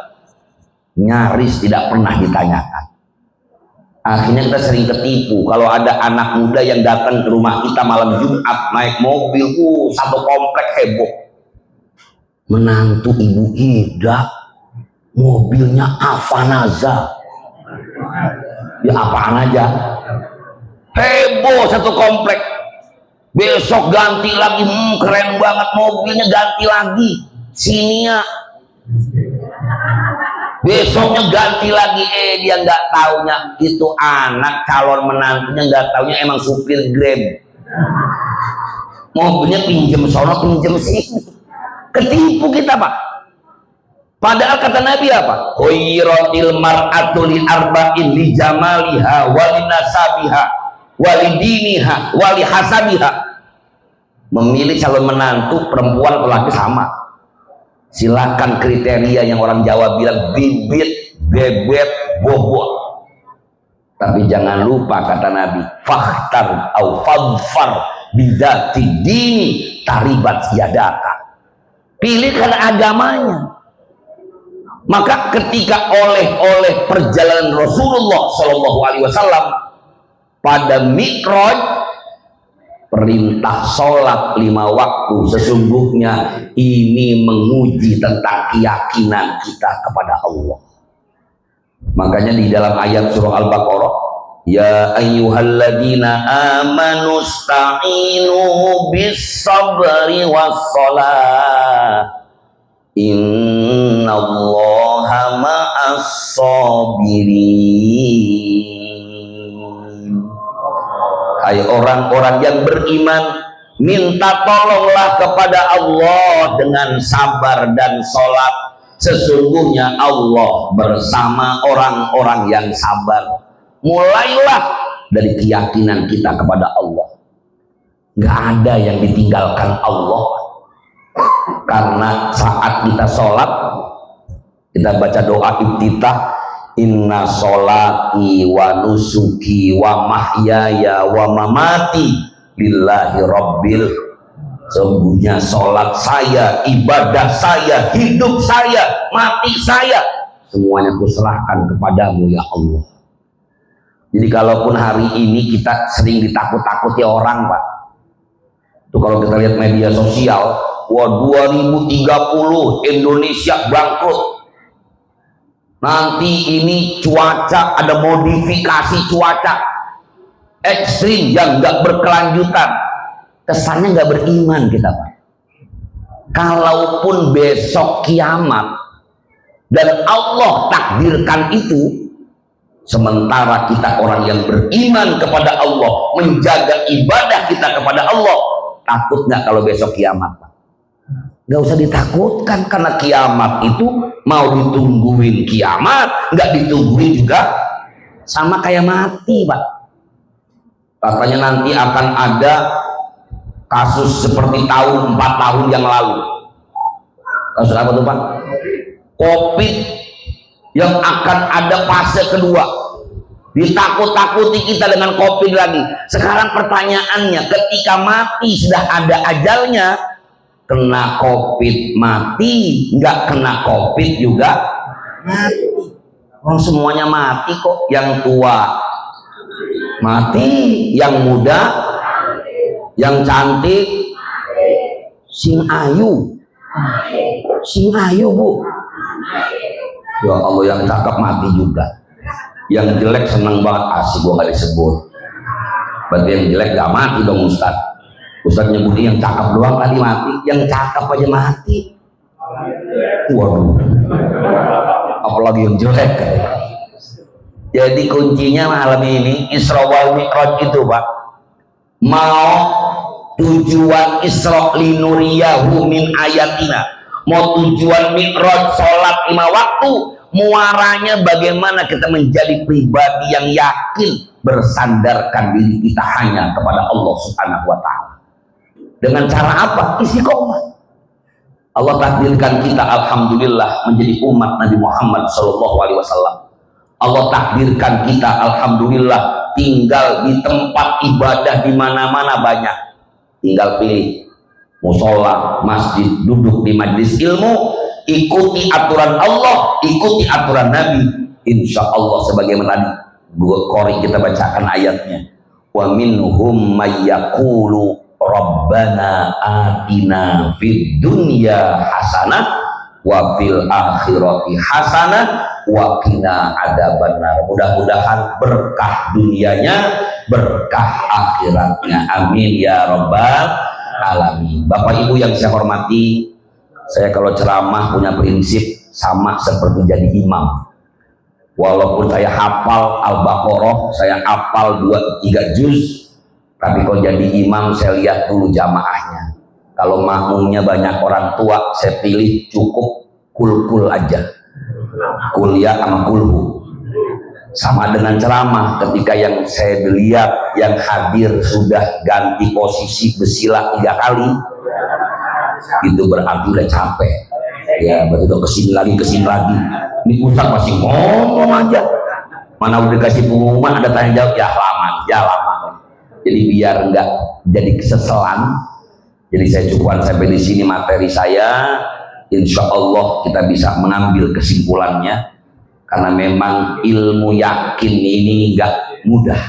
Nyaris tidak pernah ditanyakan. Akhirnya kita sering ketipu. Kalau ada anak muda yang datang ke rumah kita malam Jumat naik mobil, satu komplek heboh. Menantu Ibu Ida mobilnya Avanza, ya apaan aja, heboh satu komplek. Besok ganti lagi, keren banget mobilnya, ganti lagi, Sinia. Besoknya ganti lagi, dia nggak taunya itu anak calon menantunya, nggak taunya emang supir Grab. Mobilnya pinjem sono pinjem sini, ketipu kita Pak. Padahal kata Nabi apa? Khairatil mar'atu li arba'in li jamaliha wa li nasabiha wa li diniha wa li hasabiha. Memilih calon menantu perempuan atau laki sama. Silakan kriteria yang orang Jawa bilang bibit, bebet, bobot. Tapi jangan lupa kata Nabi, fakhtar au fadfar bidzati dini taribat yadaka. Pilihkan agamanya. Maka ketika oleh perjalanan Rasulullah Shallallahu Alaihi Wasallam pada Mi'raj, perintah sholat 5 waktu sesungguhnya ini menguji tentang keyakinan kita kepada Allah. Makanya di dalam ayat surah Al-Baqarah, ya ayyuhalladzina amanu sta'inu bis sabri was shalah innallaha ma'as sabirin. Hai orang-orang yang beriman, minta tolonglah kepada Allah dengan sabar dan sholat. Sesungguhnya Allah bersama orang-orang yang sabar. Mulailah dari keyakinan kita kepada Allah. Nggak ada yang ditinggalkan Allah. Karena saat kita sholat, kita baca doa iftitah, inna sholati wa nusuki wa mahyaya wa mamati lillahi rabbil. Sesungguhnya sholat saya, ibadah saya, hidup saya, mati saya, semuanya kuserahkan kepadamu ya Allah. Jadi kalaupun hari ini kita sering ditakut-takuti orang, Pak, itu kalau kita lihat media sosial, wah 2030 Indonesia bangkrut, nanti ini cuaca ada modifikasi cuaca ekstrim yang nggak berkelanjutan, kesannya nggak beriman kita, Pak. Kalaupun besok kiamat dan Allah takdirkan itu, sementara kita orang yang beriman kepada Allah, menjaga ibadah kita kepada Allah, takut nggak kalau besok kiamat, Pak? Nggak usah ditakutkan, karena kiamat itu mau ditungguin kiamat, nggak ditungguin juga sama kayak mati, Pak. Katanya nanti akan ada kasus seperti 4 tahun yang lalu. Kasus apa tuh, Pak? COVID yang akan ada fase kedua. Ditakut-takuti kita dengan COVID lagi. Sekarang pertanyaannya, ketika mati sudah ada ajalnya, kena COVID mati, nggak kena COVID juga mati. Orang semuanya mati kok. Yang tua mati, yang muda, yang cantik, sing ayu, Bu. Ya Allah, yang cakep mati juga, yang jelek seneng banget, asik gua gak disebut. Berarti yang jelek gak mati dong Ustaz. Ustaz nyebutin yang cakep doang tadi mati, yang cakep aja mati. Waduh, apalagi yang jelek. Jadi kuncinya malam ini Isra wal Mi'raj itu, Pak, mau tujuan Isra linuriyahu min ayatina, mau tujuan Mi'raj sholat 5 waktu, muaranya bagaimana kita menjadi pribadi yang yakin bersandarkan diri kita hanya kepada Allah Subhanahu wa Ta'ala. Dengan cara apa? Istiqomah. Allah takdirkan kita alhamdulillah menjadi umat Nabi Muhammad SAW. Allah takdirkan kita alhamdulillah tinggal di tempat ibadah di mana-mana banyak. Tinggal pilih musola, masjid, duduk di majlis ilmu, ikuti aturan Allah, ikuti aturan Nabi. Insya Allah sebagaimana tadi Qori kita bacakan ayatnya, wa minhum may yaqulu rabbana atina fid dunya hasanah wa fil akhirati hasanah wa qina adzabannar. Mudah-mudahan berkah dunianya, berkah akhiratnya. Amin ya rabbal alamin. Bapak Ibu yang saya hormati, saya kalau ceramah punya prinsip sama seperti jadi imam. Walaupun saya hafal Al-Baqarah, saya hafal 2-3 juz, tapi kalau jadi imam saya lihat dulu jamaahnya. Kalau makmumnya banyak orang tua, saya pilih cukup kul-kul aja, kuliah sama kulhu. Sama dengan ceramah, ketika yang saya lihat yang hadir sudah ganti posisi bersilah 3 kali, itu berarti udah capek ya, berarti udah kesini lagi. Ini Ustaz masih ngomong aja, mana udah kasih pengumuman ada tanya jawab, ya lama. Jadi biar enggak jadi keseselan, jadi saya cukupkan sampai di sini materi saya. Insya Allah kita bisa mengambil kesimpulannya, karena memang ilmu yakin ini enggak mudah,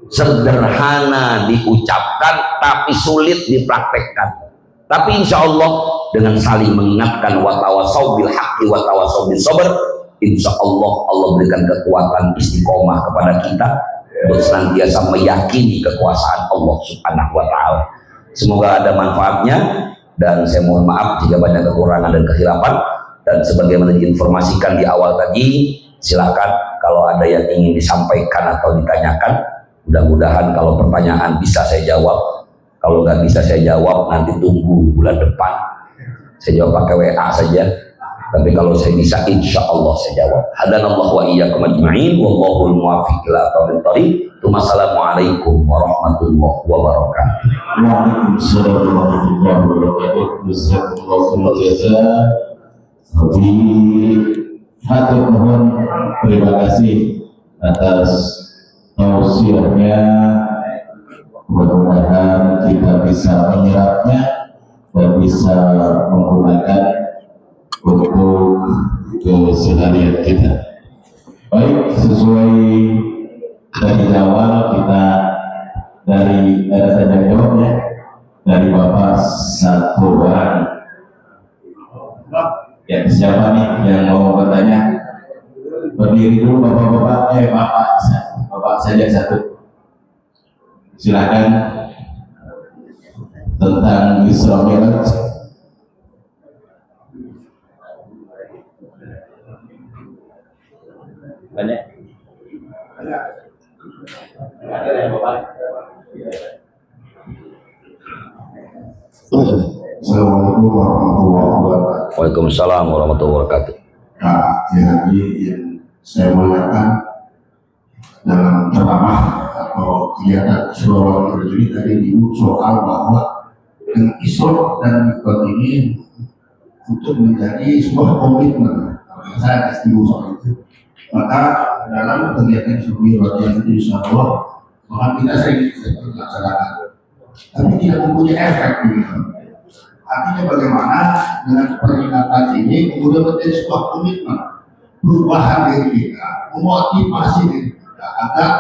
sederhana diucapkan tapi sulit dipraktekkan. Tapi insya Allah dengan saling mengingatkan, wa tawassaw bil haqqi wa tawassaw bis sabr, insya Allah Allah berikan kekuatan istiqomah kepada kita untuk senantiasa meyakini kekuasaan Allah Subhanahu wa Ta'ala. Semoga ada manfaatnya, dan saya mohon maaf jika banyak kekurangan dan kehilapan. Dan sebagaimana diinformasikan di awal tadi, silakan kalau ada yang ingin disampaikan atau ditanyakan. Mudah-mudahan kalau pertanyaan bisa saya jawab. Kalau nggak bisa saya jawab, nanti tunggu bulan depan. Saya jawab pakai WA saja. Tapi kalau saya bisa, insya Allah saya jawab. Hadanallahu wa iyyakum ajma'in. Wallahul muwaffiq ila aqwamit thoriq. Wassalamualaikum warahmatullahi wabarakatuh. Waalaikumsalam warahmatullahi wabarakatuh. Jazakumullahu khairan. Tapi hatur nuhun, terima kasih atas tausiahnya Mudah-mudahan kita bisa menyerapnya dan bisa menggunakan untuk keseharian kita. Baik, sesuai dari awal kita dari ada tanya jawab ya dari Bapak satu orang. Ya, siapa nih yang mau bertanya? Berdiri dulu bapak-bapak, bapak saja satu. Silakan tentang Isra Mi'raj. Banyak. Ada yang bapak. Assalamualaikum warahmatullahi wabarakatuh. Waalaikumsalam warahmatullahi wabarakatuh. Nah, jadi yang saya mengatakan dalam ceramah atau kegiatan Isra Mi'raj ini tadi dulu soal bahwa Isra dan Mi'raj ini untuk menjadi sebuah komitmen. Saya setuju soal itu. Maka dalam kegiatan Isra Mi'raj yang itu insya Allah kita sering laksanakan, tapi tidak mempunyai efek gitu. Artinya bagaimana dengan peringatan ini kemudian menjadi sebuah komitmen perubahan diri kita, memotivasi diri kita agar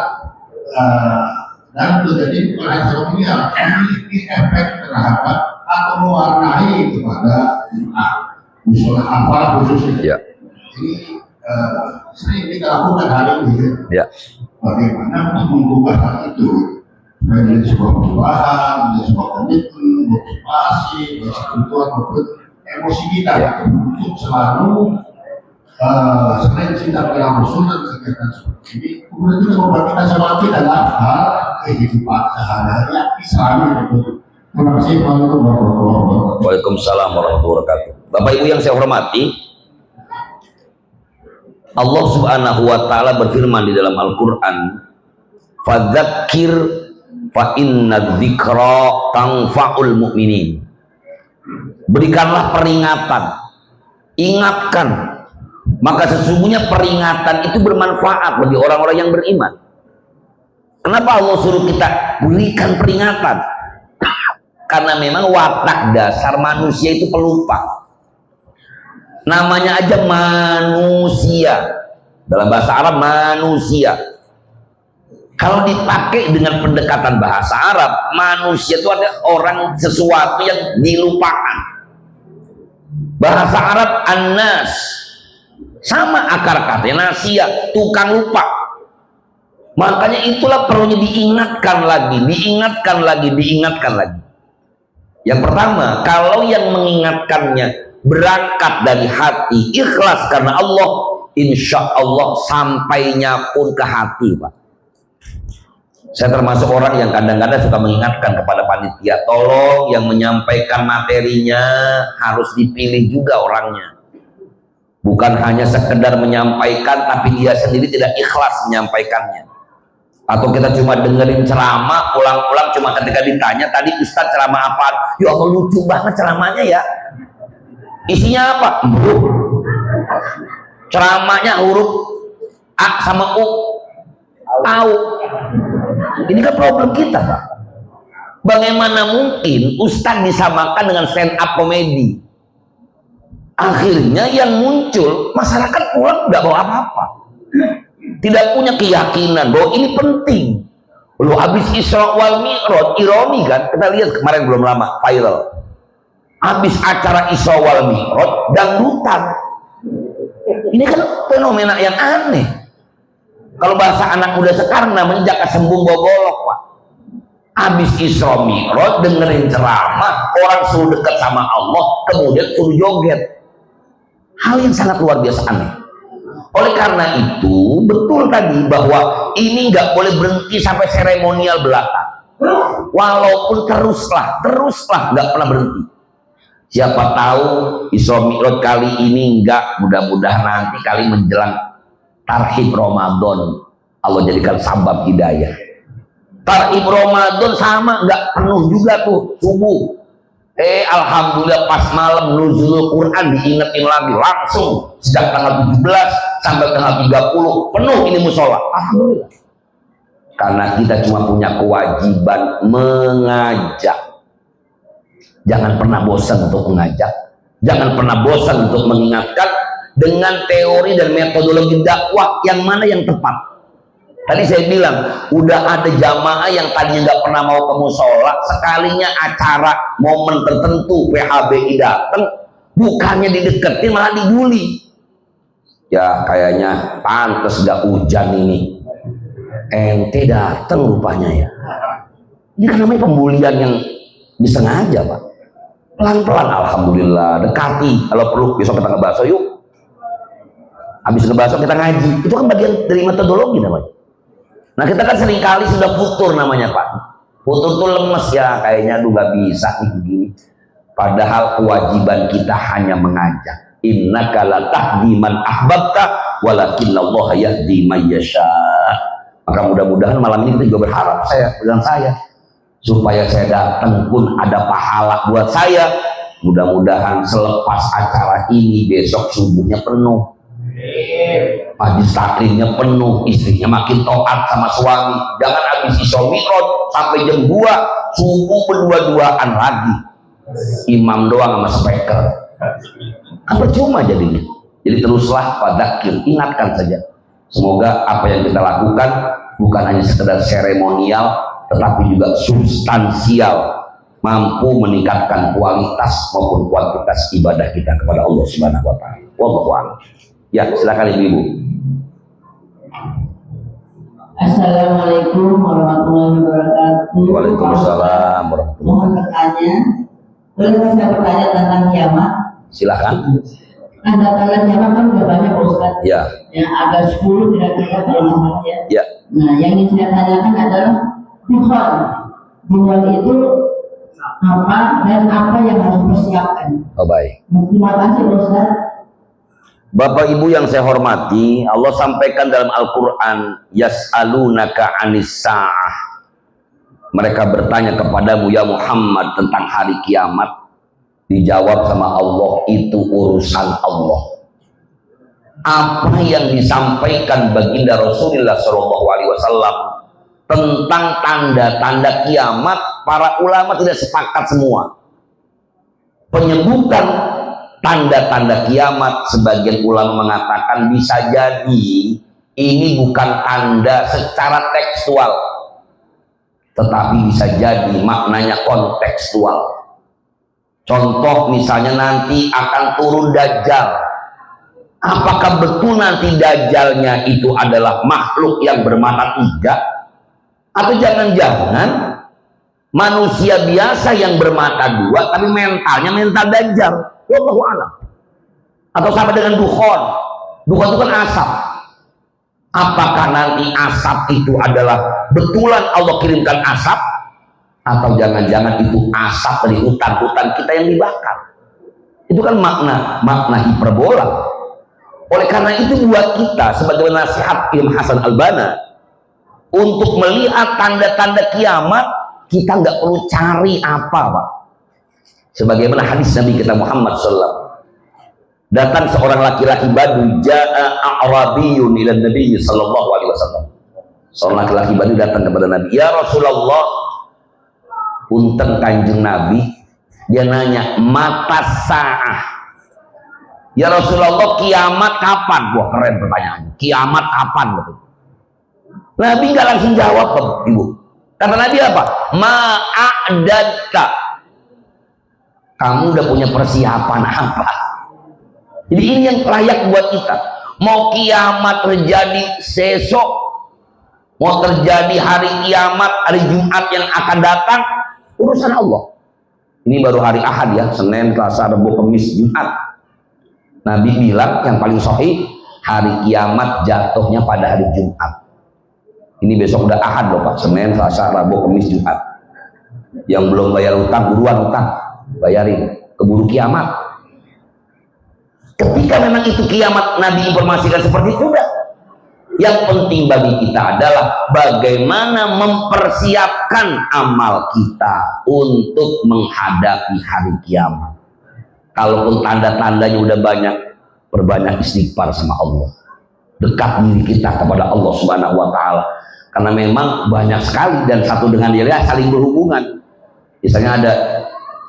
dan menjadi pelajaran ini yang memiliki efek terhadap atau mewarnai kepada misalnya apa khususnya. Ya. Ini sering kita lakukan hari ini. Ya. Bagaimana untuk mengubah hal itu menjadi sebuah perubahan, menjadi sebuah komitmen, motivasi, kebutuhan maupun emosi kita untuk selalu selain cinta kepada Rasul dan kegiatan seperti ini, kemudian juga membuat kita semangat dalam hal kehidupan sehari-hari Islami. Terima kasih warahmatullahi wabarakatuh. Waalaikumsalam warahmatullahi wabarakatuh. Bapak Ibu yang saya hormati, Allah Subhanahu wa taala berfirman di dalam Al-Qur'an, "Fadzakir fa inna dzikra tanfa'ul mu'minin." Berikanlah peringatan, ingatkan, maka sesungguhnya peringatan itu bermanfaat bagi orang-orang yang beriman. Kenapa Allah suruh kita berikan peringatan? Karena memang watak dasar manusia itu pelupa. Namanya aja manusia, dalam bahasa Arab manusia. Kalau dipakai dengan pendekatan bahasa Arab, manusia itu ada orang sesuatu yang dilupakan. Bahasa Arab an-nas, sama akar katanya nasia, tukang lupa. Makanya itulah perlunya diingatkan lagi, diingatkan lagi, diingatkan lagi. Yang pertama, kalau yang mengingatkannya berangkat dari hati, ikhlas karena Allah, insya Allah sampainya pun ke hati, Pak. Saya termasuk orang yang kadang-kadang suka mengingatkan kepada panitia, tolong yang menyampaikan materinya harus dipilih juga orangnya. Bukan hanya sekedar menyampaikan, tapi dia sendiri tidak ikhlas menyampaikannya. Atau kita cuma dengerin ceramah, ulang-ulang cuma ketika ditanya, tadi Ustadz ceramah apa? Ya Allah, lucu banget ceramahnya ya. Isinya apa? Ceramahnya huruf A sama U. Tahu. Ini kan problem kita, Pak. Bagaimana mungkin Ustadz disamakan dengan stand up komedi? Akhirnya yang muncul, masyarakat pulang nggak bawa apa-apa. Tidak punya keyakinan bahwa ini penting. Lu habis Isra wal Mi'raj, ironi kan? Kita lihat kemarin belum lama viral. Habis acara Isra wal Mi'raj, dangdutan. Ini kan fenomena yang aneh. Kalau bahasa anak muda sekarang namanya jaka sembung bogolok, Pak. Habis Isra Mi'raj dengerin ceramah, orang suruh dekat sama Allah, kemudian suruh joget. Hal yang sangat luar biasa aneh. Oleh karena itu, betul tadi bahwa ini nggak boleh berhenti sampai seremonial belaka. Walaupun teruslah, nggak pernah berhenti. Siapa tahu Isra Mi'raj kali ini enggak, mudah-mudahan nanti kali menjelang Tarhib Ramadan Allah jadikan sabab hidayah. Tarhib Ramadan sama enggak penuh juga tuh subuh. Alhamdulillah pas malam nuzulul Quran diingetin lagi langsung sejak tanggal 17 sampai tanggal 30 penuh ini musola. Alhamdulillah. Karena kita cuma punya kewajiban mengajak. Jangan pernah bosan untuk mengajak. Jangan pernah bosan untuk mengingatkan dengan teori dan metodologi dakwah yang mana yang tepat. Tadi saya bilang, udah ada jamaah yang tadinya nggak pernah mau ke musola, sekalinya acara momen tertentu PHBI datang, bukannya dideketin malah dibully. Ya kayaknya pantas gak hujan ini. Ente datang rupanya ya. Ini kan namanya pembulian yang disengaja, Pak. Pelan-pelan, alhamdulillah, dekati. Kalau perlu besok kita ngebahas yuk. Habis ngebahas kita ngaji. Itu kan bagian dari metodologi namanya. Nah kita kan seringkali sudah futur namanya, Pak. Futur tuh lemes ya, kayaknya aduh gak bisa nih begini. Padahal kewajiban kita hanya mengajak. Innaka la tahdi man ahbabta walakinallaha yahdi may yasha. Maka mudah-mudahan malam ini kita juga berharap saya supaya saya datang pun ada pahala buat saya. Mudah-mudahan selepas acara ini besok subuhnya penuh, majlis taklimnya penuh, istrinya makin taat sama suami. Jangan habis Isya Mi'raj sampai jam 2 subuh berdua-duaan lagi, imam doang sama speaker. Apa cuma jadinya? Jadi teruslah fadzakir, ingatkan saja. Semoga apa yang kita lakukan bukan hanya sekedar seremonial, tetapi juga substansial, mampu meningkatkan kualitas maupun kuantitas ibadah kita kepada Allah Subhanahu wa taala. Wallahu a'lam. Ya, silakan Ibu. Assalamualaikum warahmatullahi wabarakatuh. Waalaikumsalam warahmatullahi wabarakatuh. Mohon bertanya, boleh saya bertanya tentang kiamat? Silakan. Tanda-tanda kiamat kan udah banyak Ustaz. Ya. Yang ada 10 kira-kira kalau namanya ya. Ya. Nah, yang ingin saya tanyakan adalah Tuhan. Tuhan itu apa dan apa yang harus dipersiapkan? Oh baik. Terima kasih Ustaz. Bapak Ibu yang saya hormati, Allah sampaikan dalam Al-Quran, yas'alunaka anis sa'ah. Mereka bertanya kepadamu ya Muhammad tentang hari kiamat. Dijawab sama Allah, itu urusan Allah. Apa yang disampaikan baginda Rasulullah SAW tentang tanda-tanda kiamat, para ulama tidak sepakat semua. Penyebutan tanda-tanda kiamat, sebagian ulama mengatakan bisa jadi ini bukan tanda secara tekstual, tetapi bisa jadi maknanya kontekstual. Contoh misalnya nanti akan turun Dajjal. Apakah betul nanti Dajjalnya itu adalah makhluk yang bermata 3? Atau jangan-jangan manusia biasa yang bermata 2 tapi mentalnya mental Dajjal? Wallahu a'lam. Atau sama dengan dukhon. Dukhon itu kan asap. Apakah nanti asap itu adalah betulan Allah kirimkan asap? Atau jangan-jangan itu asap dari hutan-hutan kita yang dibakar? Itu kan makna hiperbola. Oleh karena itu buat kita sebagai nasihat Imam Hasan Al-Banna untuk melihat tanda-tanda kiamat, kita nggak perlu cari apa, Pak. Sebagaimana hadis Nabi kita Muhammad SAW, datang seorang laki-laki Badu, ja'a a'rabiyun ila Nabi sallallahu alaihi wasallam. Seorang laki-laki Badu datang kepada Nabi, ya Rasulullah, punten Kanjeng Nabi, dia nanya mata sa'ah, ya Rasulullah, kiamat kapan? Wah keren pertanyaannya, kiamat kapan? Nabi nggak langsung jawab, Ibu. Kata Nabi apa? Ma'adadka, kamu udah punya persiapan apa? Jadi ini yang layak buat kita. Mau kiamat terjadi besok, mau terjadi hari kiamat, hari Jumat yang akan datang, urusan Allah. Ini baru hari Ahad ya, Senin, Selasa, Rabu, Kamis, Jumat. Nabi bilang yang paling sahih, hari kiamat jatuhnya pada hari Jumat. Ini besok udah Ahad loh Pak, Senin, Selasa, Rabu, Kamis, Jumat. Yang belum bayar utang, buruan utang, bayarin, keburu kiamat. Ketika memang itu kiamat, Nabi informasikan seperti itu, udah. Yang penting bagi kita adalah bagaimana mempersiapkan amal kita untuk menghadapi hari kiamat. Kalaupun tanda-tandanya udah banyak, perbanyak istighfar sama Allah. Dekat diri kita kepada Allah Subhanahu wa taala. karena memang banyak sekali dan satu dengan yang lain saling berhubungan. Misalnya ada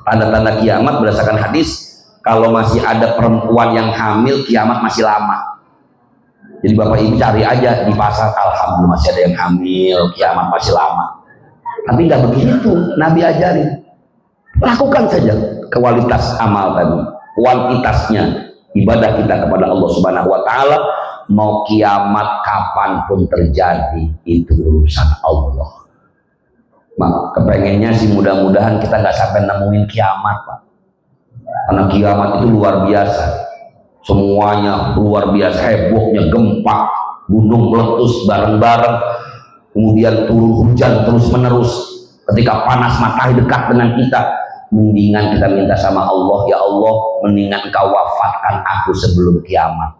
tanda-tanda kiamat berdasarkan hadis, kalau masih ada perempuan yang hamil, kiamat masih lama. Jadi bapak ibu cari aja di pasar, alhamdulillah masih ada yang hamil, kiamat masih lama. Tapi nggak begitu, Nabi ajarin. Lakukan saja kualitas amal tadi, kuantitasnya ibadah kita kepada Allah Subhanahu wa taala. Mau kiamat kapanpun terjadi, itu urusan Allah. Kepengennya sih mudah-mudahan kita nggak sampai nemuin kiamat, Pak. Karena kiamat itu luar biasa, semuanya luar biasa, hebohnya gempa, gunung meletus bareng-bareng, kemudian turun hujan terus menerus. Ketika panas matahari dekat dengan kita, mendingan kita minta sama Allah, ya Allah, mendingan Engkau wafatkan aku sebelum kiamat.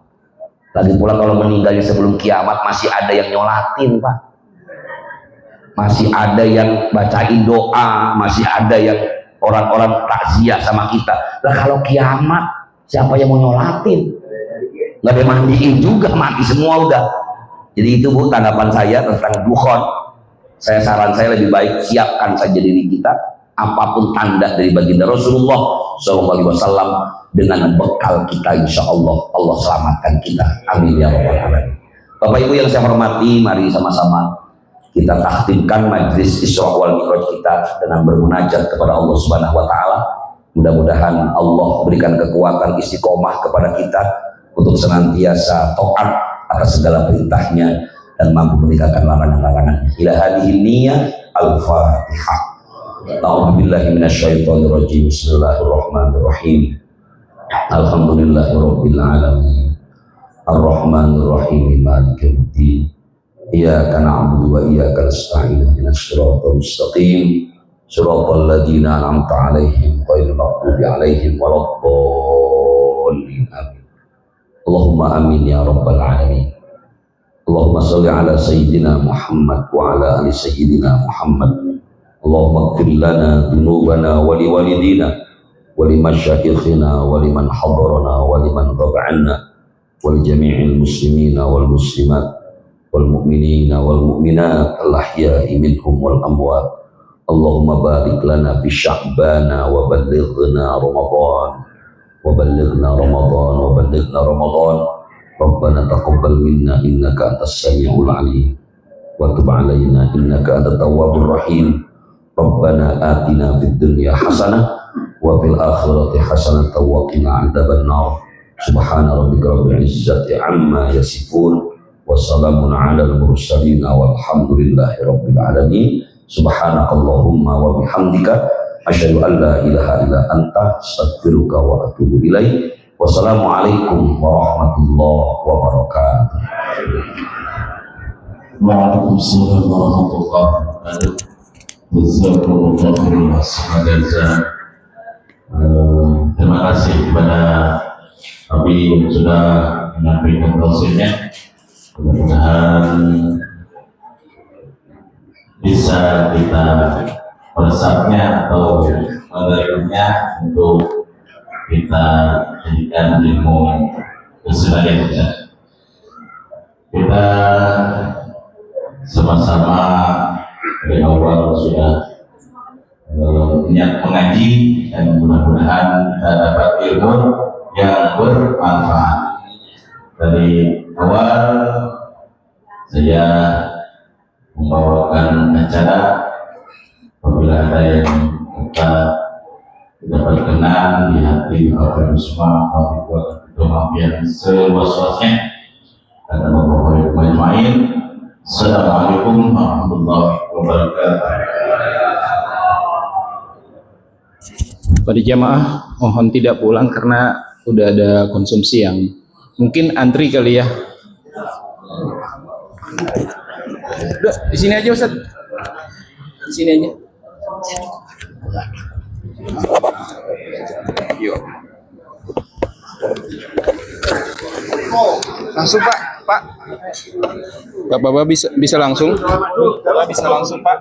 Lagi pula kalau meninggalnya sebelum kiamat masih ada yang nyolatin, Pak, masih ada yang bacain doa, masih ada yang orang-orang takziah sama kita. Lah kalau kiamat siapa yang mau nyolatin? Nggak ada mandiin juga, mati semua udah. Jadi itu Bu tanggapan saya tentang dukhon. Saran saya lebih baik siapkan saja diri kita, apapun tanda dari baginda Rasulullah SAW, dengan bekal kita insya Allah Allah selamatkan kita. Amin ya rabbal alamin. Bapak Ibu yang saya hormati, mari sama-sama kita takhtimkan majlis Isra wal Mi'raj kita dengan bermunajat kepada Allah Subhanahu wa taala. Mudah-mudahan Allah berikan kekuatan istiqomah kepada kita untuk senantiasa taat atas segala perintahnya dan mampu meninggalkan larangan-larangannya. Ila hadhihi niyyah al-Fatihah. A'udzu billahi minasyaitonir rajim. Bismillahirrahmanirrahim. Alhamdulillahirabbil alamin. Ar-Rahmanir Rahim. Maliki yaumiddin. Iyyaka na'budu wa iyyaka nasta'in. Ihdinas siratal mustaqim. Siratal ladzina an'amta 'alaihim ghairil maghdubi 'alaihim waladdallin. Amin. Allahumma amin ya rabbal alamin. Allahumma shalli ala sayyidina Muhammad wa ala ali sayyidina Muhammad. Allahumma ighfir lana dzunubana wa liwalidina wa limasyayikhina wa liman hadarana wa liman ghaba 'anna wa li jami'il muslimina wal muslimat wal mu'minina wal mu'minat al-ahya'i minhum wal amwat. Allahumma barik lana fi sya'bana wa ballighna Ramadan wa ballighna Ramadan wa ballighna Ramadan. Rabbana taqabbal minna innaka antas samiul alim wa tub 'alaina innaka antat tawwabur rahim. Rabbana atina fid dunya hasanah wa fil akhirati hasanah wa qina 'adzaban nar. Subhana rabbika rabbil izzati amma yasifun wa salamun 'alal mursalin walhamdulillahi rabbil alamin. Subhanakallahumma wa bihamdika asyhadu an la ilaha illa anta astaghfiruka wa atubu ilaik. Wassalamualaikum warahmatullahi wabarakatuh. Waalaikumsalam warahmatullahi wabarakatuh. Jazakumullahu khairan. Terima kasih kepada Abi yang sudah menyampaikan tausiahnya. Mudah-mudahan bisa kita meresapnya atau menerapkannya untuk kita jadikan ilmu keseharian kita. Kita sama-sama dari awal sudah niat mengaji dan mudah-mudahan kita dapat ilmu yang bermanfaat. Dari awal saya membawakan acara, apabila ada yang kita tidak berkenan di hati orang semua, doa biar seluas-luasnya. Kata Bapak Majmain, Assalamualaikum warahmatullahi wabarakatuh. Pada jamaah mohon tidak pulang karena udah ada konsumsi yang mungkin antri kali ya. Udah, di sini aja Ustaz. Di sini aja. Yuk. Langsung Pak. Bapak bisa langsung? Bapak bisa langsung Pak.